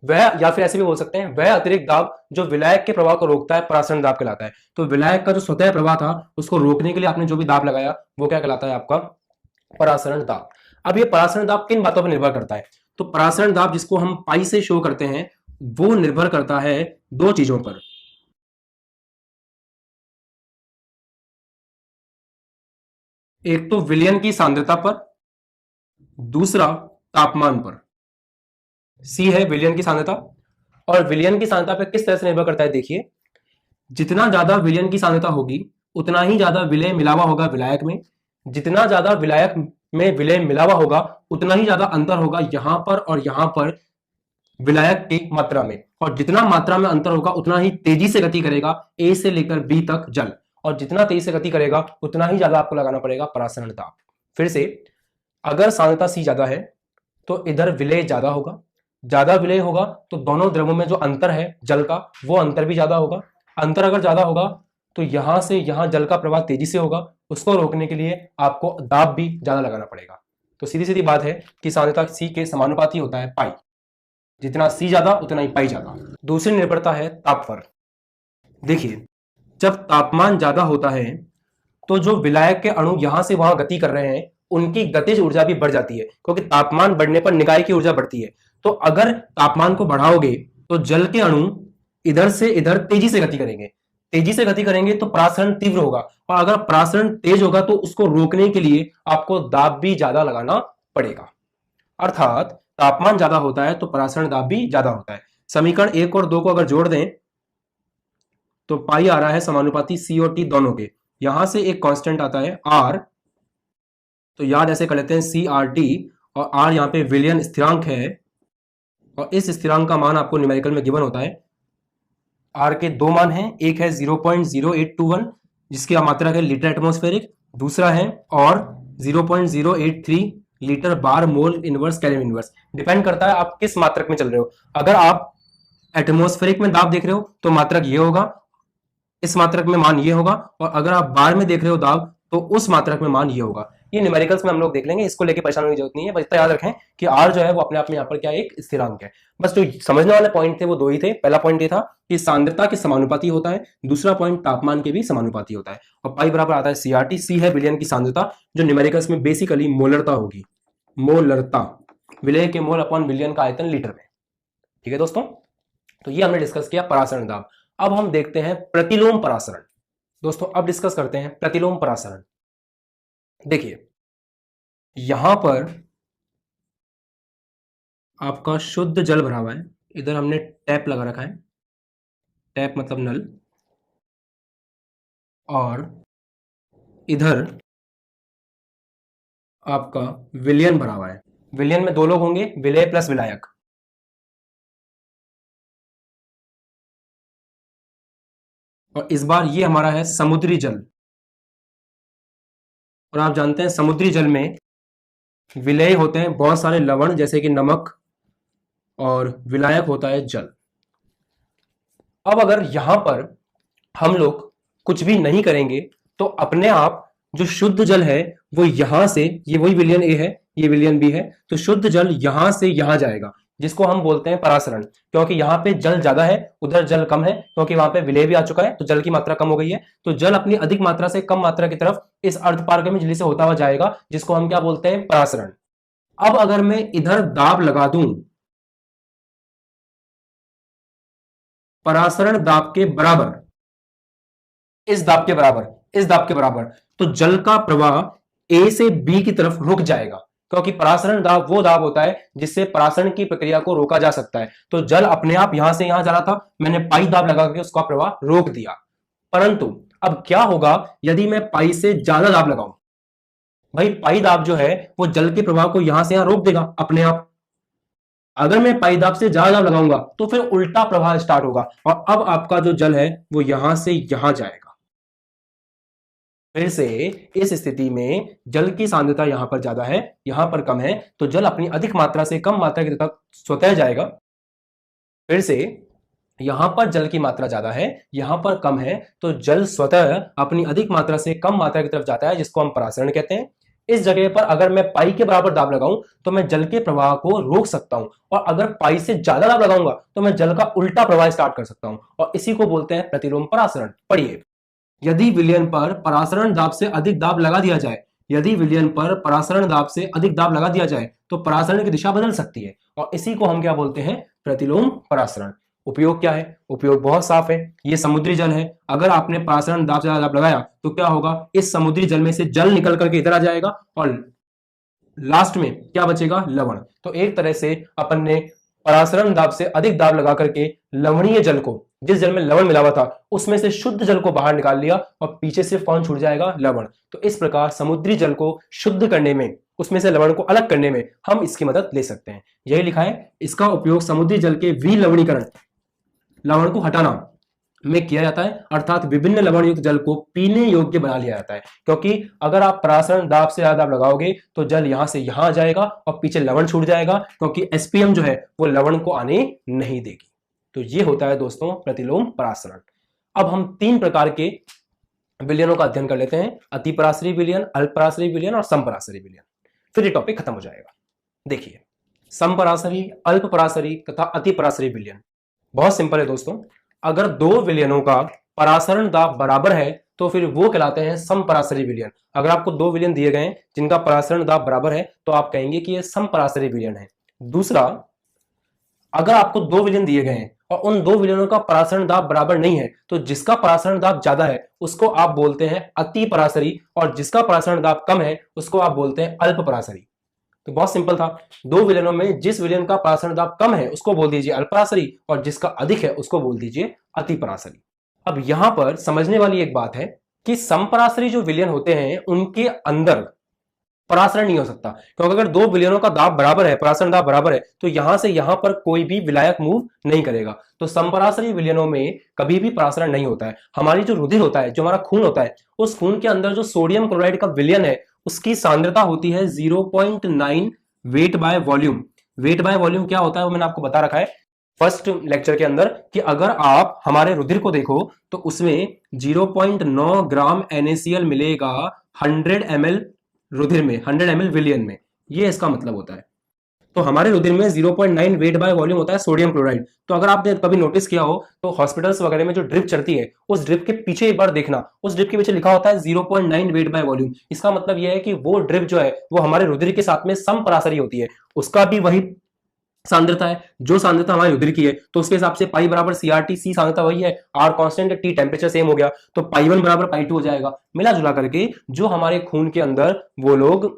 [SPEAKER 1] वह, या फिर ऐसे भी बोल सकते हैं, वह अतिरिक्त दाब जो विलायक के प्रवाह को रोकता है परासरण दाब कहलाता है। तो विलायक का जो स्वतः प्रवाह था उसको रोकने के लिए आपने जो भी दाब लगाया वो क्या कहलाता है, आपका परासरण दाब। अब ये परासरण दाब किन बातों पर निर्भर करता है? तो परासरण दाब जिसको हम पाई से शो करते हैं वो निर्भर करता है दो चीजों पर। एक तो विलयन की सांद्रता पर, दूसरा तापमान पर। सी है विलयन की सांद्रता, और विलयन की सांद्रता पर किस तरह से निर्भर करता है, देखिए। जितना ज्यादा विलयन की सांद्रता होगी उतना ही ज्यादा विलय मिलावा होगा विलायक में। जितना ज्यादा विलायक में विलय मिलावा होगा उतना ही ज्यादा अंतर होगा यहां पर और यहां पर विलायक की मात्रा में। और जितना मात्रा में अंतर होगा उतना ही तेजी से गति करेगा ए से लेकर बी तक जल, और जितना तेजी से गति करेगा उतना ही ज्यादा आपको लगाना पड़ेगा परासरण दाब। फिर से, अगर सांद्रता सी ज्यादा है तो इधर विलय ज्यादा होगा, ज्यादा विलय होगा तो दोनों द्रवों में जो अंतर है जल का वो अंतर भी ज्यादा होगा। अंतर अगर ज्यादा होगा तो यहां से यहां जल का प्रवाह तेजी से होगा, उसको रोकने के लिए आपको दाब भी ज्यादा लगाना पड़ेगा। तो सीधी सीधी बात है कि सांद्रता सी के समानुपाती होता है पाई, जितना सी ज्यादा उतना ही पाई ज्यादा। दूसरी निर्भरता है ताप पर। देखिए, जब तापमान ज्यादा होता है तो जो विलायक के अणु यहां से वहां गति कर रहे हैं उनकी गतिज ऊर्जा भी बढ़ जाती है, क्योंकि तापमान बढ़ने पर निकाय की ऊर्जा बढ़ती है। तो अगर तापमान को बढ़ाओगे तो जल के अणु इधर से इधर तेजी से गति करेंगे, तेजी से गति करेंगे तो परासरण तीव्र होगा, और अगर परासरण तेज होगा तो उसको रोकने के लिए आपको दाब भी ज्यादा लगाना पड़ेगा। अर्थात तापमान ज्यादा होता है तो परासरण दाब भी ज्यादा होता है। समीकरण 1 और 2 को अगर जोड़ दें तो पाई आ रहा है समानुपाती सी और टी दोनों के। यहां से एक कांस्टेंट आता है आर, तो याद ऐसे कर लेते हैं सी आर टी, और आर यहाँ पे विलयन स्थिरांक है, और इस स्थिरांक का मान आपको न्यूमेरिकल में गिवन होता है। आर के दो मान हैं, एक है 0.0821 जिसकी मात्रक है लीटर एटमॉस्फेरिक, दूसरा है और 0.083 litre bar mole inverse kelvin inverse. Depend करता है आप किस मात्रक में चल रहे हो। अगर आप एटमॉस्फेरिक में दाब देख रहे हो तो मात्रक ये होगा, इस मात्रक में मान ये होगा, और अगर आप बार में देख रहे हो दाब तो उस मात्रक में मान ये होगा। ये न्यूमेरिकल्स में हम लोग देख लेंगे, इसको लेके परेशान होने की जरूरत नहीं है। बस इतना याद रखें कि आर जो है वो अपने आप में यहाँ पर क्या एक स्थिरांक है। बस जो समझने वाले पॉइंट थे वो दो ही थे। पहला पॉइंट ये था कि सांद्रता के समानुपाती होता है, दूसरा पॉइंट तापमान के भी समानुपाती होता है। और पाई बराबर आता है सीआरटी। सी है विलयन की सांद्रता, जो न्यूमेरिकल्स में बेसिकली मोलरता होगी, मोलरता, विलय के मोल अपॉन विलयन का आयतन लीटर में। ठीक है दोस्तों, तो ये हमने डिस्कस किया परासरण दाब। अब हम देखते हैं प्रतिलोम परासरण। दोस्तों अब डिस्कस करते हैं प्रतिलोम परासरण। देखिए यहां पर आपका शुद्ध जल भरा हुआ है, इधर हमने टैप लगा रखा है, टैप मतलब नल, और इधर आपका विलयन भरा हुआ है। विलयन में दो लोग होंगे, विलेय प्लस विलायक। और इस बार ये हमारा है समुद्री जल, और आप जानते हैं समुद्री जल में विलेय होते हैं बहुत सारे लवण जैसे कि नमक, और विलायक होता है जल। अब अगर यहां पर हम लोग कुछ भी नहीं करेंगे तो अपने आप जो शुद्ध जल है वो यहां से, ये वही विलयन ए है, ये विलयन बी है, तो शुद्ध जल यहां से यहां जाएगा, जिसको हम बोलते हैं परासरण। क्योंकि यहां पे जल ज्यादा है, उधर जल कम है, क्योंकि वहां पे विलय भी आ चुका है, तो जल की मात्रा कम हो गई है, तो जल अपनी अधिक मात्रा से कम मात्रा की तरफ इस अर्धपारगमी झिल्ली से होता हुआ जाएगा, जिसको हम क्या बोलते हैं, परासरण। अब अगर मैं इधर दाब लगा दूं परासरण दाब के बराबर, इस दाब के बराबर, इस दाब के बराबर, तो जल का प्रवाह ए से बी की तरफ रुक जाएगा। क्योंकि परासरण दाब वो दाब होता है जिससे परासरण की प्रक्रिया को रोका जा सकता है। तो जल अपने आप यहां से यहां जा रहा था, मैंने पाई दाब लगा के उसका प्रवाह रोक दिया। परंतु अब क्या होगा यदि मैं पाई से ज्यादा दाब लगाऊं? भाई पाई दाब जो है वो जल के प्रवाह को यहां से यहां रोक देगा अपने आप। अगर मैं पाई दाब से ज्यादा दाब लगाऊंगा तो फिर उल्टा प्रवाह स्टार्ट होगा, और अब आपका जो जल है वो यहां से यहां जाएगा। फिर से इस स्थिति में जल की सांद्रता यहां पर ज्यादा है, यहां पर कम है, तो जल अपनी अधिक मात्रा से कम मात्रा की तरफ स्वतः जाएगा। फिर से यहां पर जल की मात्रा ज्यादा है, यहां पर कम है, तो जल स्वतः अपनी अधिक मात्रा से कम मात्रा की तरफ जाता है, जिसको हम परासरण कहते हैं। इस जगह पर अगर मैं पाई के बराबर दाब लगाऊं तो मैं जल के प्रवाह को रोक सकता हूं, और अगर पाई से ज्यादा दाब लगाऊंगा तो मैं जल का उल्टा प्रवाह स्टार्ट कर सकता हूं, और इसी को बोलते हैं प्रतिलोम परासरण। पढ़िए, यदि विलयन पर परासरण दाब से अधिक दाब लगा दिया जाए, यदि विलयन पर परासरण दाब से अधिक दाब लगा दिया जाए तो परासरण की दिशा बदल सकती है, और इसी को हम क्या बोलते हैं, प्रतिलोम परासरण। उपयोग क्या है? उपयोग बहुत साफ है, ये समुद्री जल है, अगर आपने परासरण दाब से ज्यादा दाब लगाया तो क्या होगा, इस समुद्री जल में से जल निकल करके इधर आ जाएगा, और लास्ट में क्या बचेगा, लवण। तो एक तरह से अपन ने परासरण दाब से अधिक दाब लगा करके लवणीय जल को, जिस जल में लवण मिला हुआ था उसमें से शुद्ध जल को बाहर निकाल लिया, और पीछे सिर्फ कौन छूट जाएगा, लवण। तो इस प्रकार समुद्री जल को शुद्ध करने में, उसमें से लवण को अलग करने में हम इसकी मदद ले सकते हैं। यही लिखा है, इसका उपयोग समुद्री जल के विलवणीकरण, लवण को हटाना में किया जाता है, अर्थात विभिन्न लवण युक्त जल को पीने योग्य बना लिया जाता है। क्योंकि अगर आप परासरण दाब से ज्यादा दाब लगाओगे तो जल यहां से यहां आ जाएगा और पीछे लवण छूट जाएगा, क्योंकि एसपीएम जो है वो लवण को आने नहीं देगी। तो ये होता है दोस्तों प्रतिलोम परासरण। अब हम तीन प्रकार के विलयनों का अध्ययन कर लेते हैं, अति परासरी विलयन, अल्प परासरी विलयन और समपरासरी विलयन। फिर ये टॉपिक खत्म हो जाएगा। देखिए, समपरासरी, अल्प परासरी तथा अति परासरी विलयन बहुत सिंपल है दोस्तों। अगर दो विलयनों का परासरण दाब बराबर है तो फिर वो कहलाते हैं समपरासरी विलयन। अगर आपको दो विलयन दिए गए जिनका परासरण दाब बराबर है तो आप कहेंगे कि ये समपरासरी विलयन है। दूसरा, अगर आपको दो विलयन दिए गए हैं और उन दो विलयनों का परासरण दाब बराबर नहीं है तो जिसका परासरण दाब ज्यादा है उसको आप बोलते हैं अति परासरी, और जिसका परासरण दाब कम है उसको आप बोलते हैं अल्प परासरी। तो बहुत सिंपल था, दो विलयनों में जिस विलयन का परासरण दाब कम है उसको बोल दीजिए अल्परासरी, और जिसका अधिक है उसको बोल दीजिए अति परासरी। अब यहां पर समझने वाली एक बात है कि समपरासरी जो विलयन होते हैं उनके अंदर परासरण नहीं हो सकता, क्योंकि अगर दो विलयनों का दाब बराबर है, परासरण दाब बराबर है, तो यहां से यहां पर कोई भी विलायक मूव नहीं करेगा। तो समपरासरी विलयनों में कभी भी परासरण नहीं होता है। हमारी जो रुधिर होता है, जो हमारा खून होता है, उस खून के अंदर जो सोडियम क्लोराइड का विलयन है उसकी सांद्रता होती है 0.9 weight by volume. Weight by volume क्या होता है वो मैंने आपको बता रखा है फर्स्ट लेक्चर के अंदर, कि अगर आप हमारे रुधिर को देखो तो उसमें 0.9 ग्राम NaCl मिलेगा 100 ml रुधिर में, 100 ml विलयन में। ये इसका मतलब होता है। तो हमारे रुधिर में 0.9 वेट बाय वॉल्यूम होता है सोडियम क्लोराइड। तो अगर आपने कभी नोटिस किया हो तो हॉस्पिटल्स वगैरह में जो ड्रिप चलती है उस ड्रिप के पीछे एक बार देखना, उस ड्रिप के पीछे लिखा होता है 0.9 वेट बाय वॉल्यूम। इसका मतलब यह है कि वो ड्रिप जो है वो हमारे रुधिर के साथ में समपरासरी होती है। उसका भी वही सांद्रता है, जो सांद्रता हमारी रुधिर की है, तो उसके हिसाब से पाई बराबर CRT, सी सांद्रता वही है, R constant, T temperature same हो गया, तो पाई 1 बराबर पाई 2 हो जाएगा। मिला जुला करके जो हमारे खून के अंदर वो लोग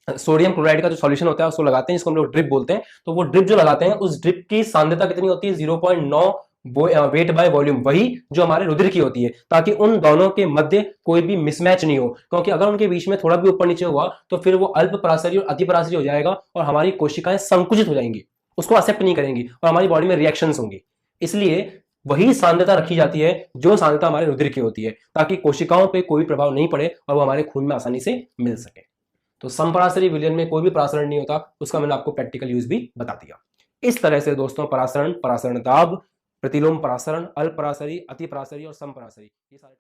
[SPEAKER 1] सोडियम क्लोराइड का जो सॉल्यूशन होता है उसको लगाते हैं, जिसको हम लोग ड्रिप बोलते हैं, तो वो ड्रिप जो लगाते हैं उस ड्रिप की सांद्रता कितनी होती है, 0.9 वेट बाय वॉल्यूम, वही जो हमारे रुधिर की होती है, ताकि उन दोनों के मध्य कोई भी मिसमैच नहीं हो, क्योंकि अगर उनके बीच में थोड़ा भी ऊपर नीचे हुआ तो फिर वो अल्प पराशरी और अति पराशरी हो जाएगा और हमारी कोशिकाएं संकुचित हो जाएंगी, उसको एक्सेप्ट नहीं करेंगी और हमारी बॉडी में रिएक्शंस होंगी। इसलिए वही सांद्रता रखी जाती है जो सांद्रता हमारे रुधिर की होती है, ताकि कोशिकाओं पे कोई प्रभाव नहीं पड़े और वो हमारे खून में आसानी से मिल सके। तो समपराशरी विलयन में कोई भी परासरण नहीं होता, उसका मैंने आपको प्रैक्टिकल यूज भी बता दिया। इस तरह से दोस्तों परासरण, परासरण दाब, प्रतिलोम परासरण, अल्प पराशरी, अति पराशरी और समपराशरी, ये सारे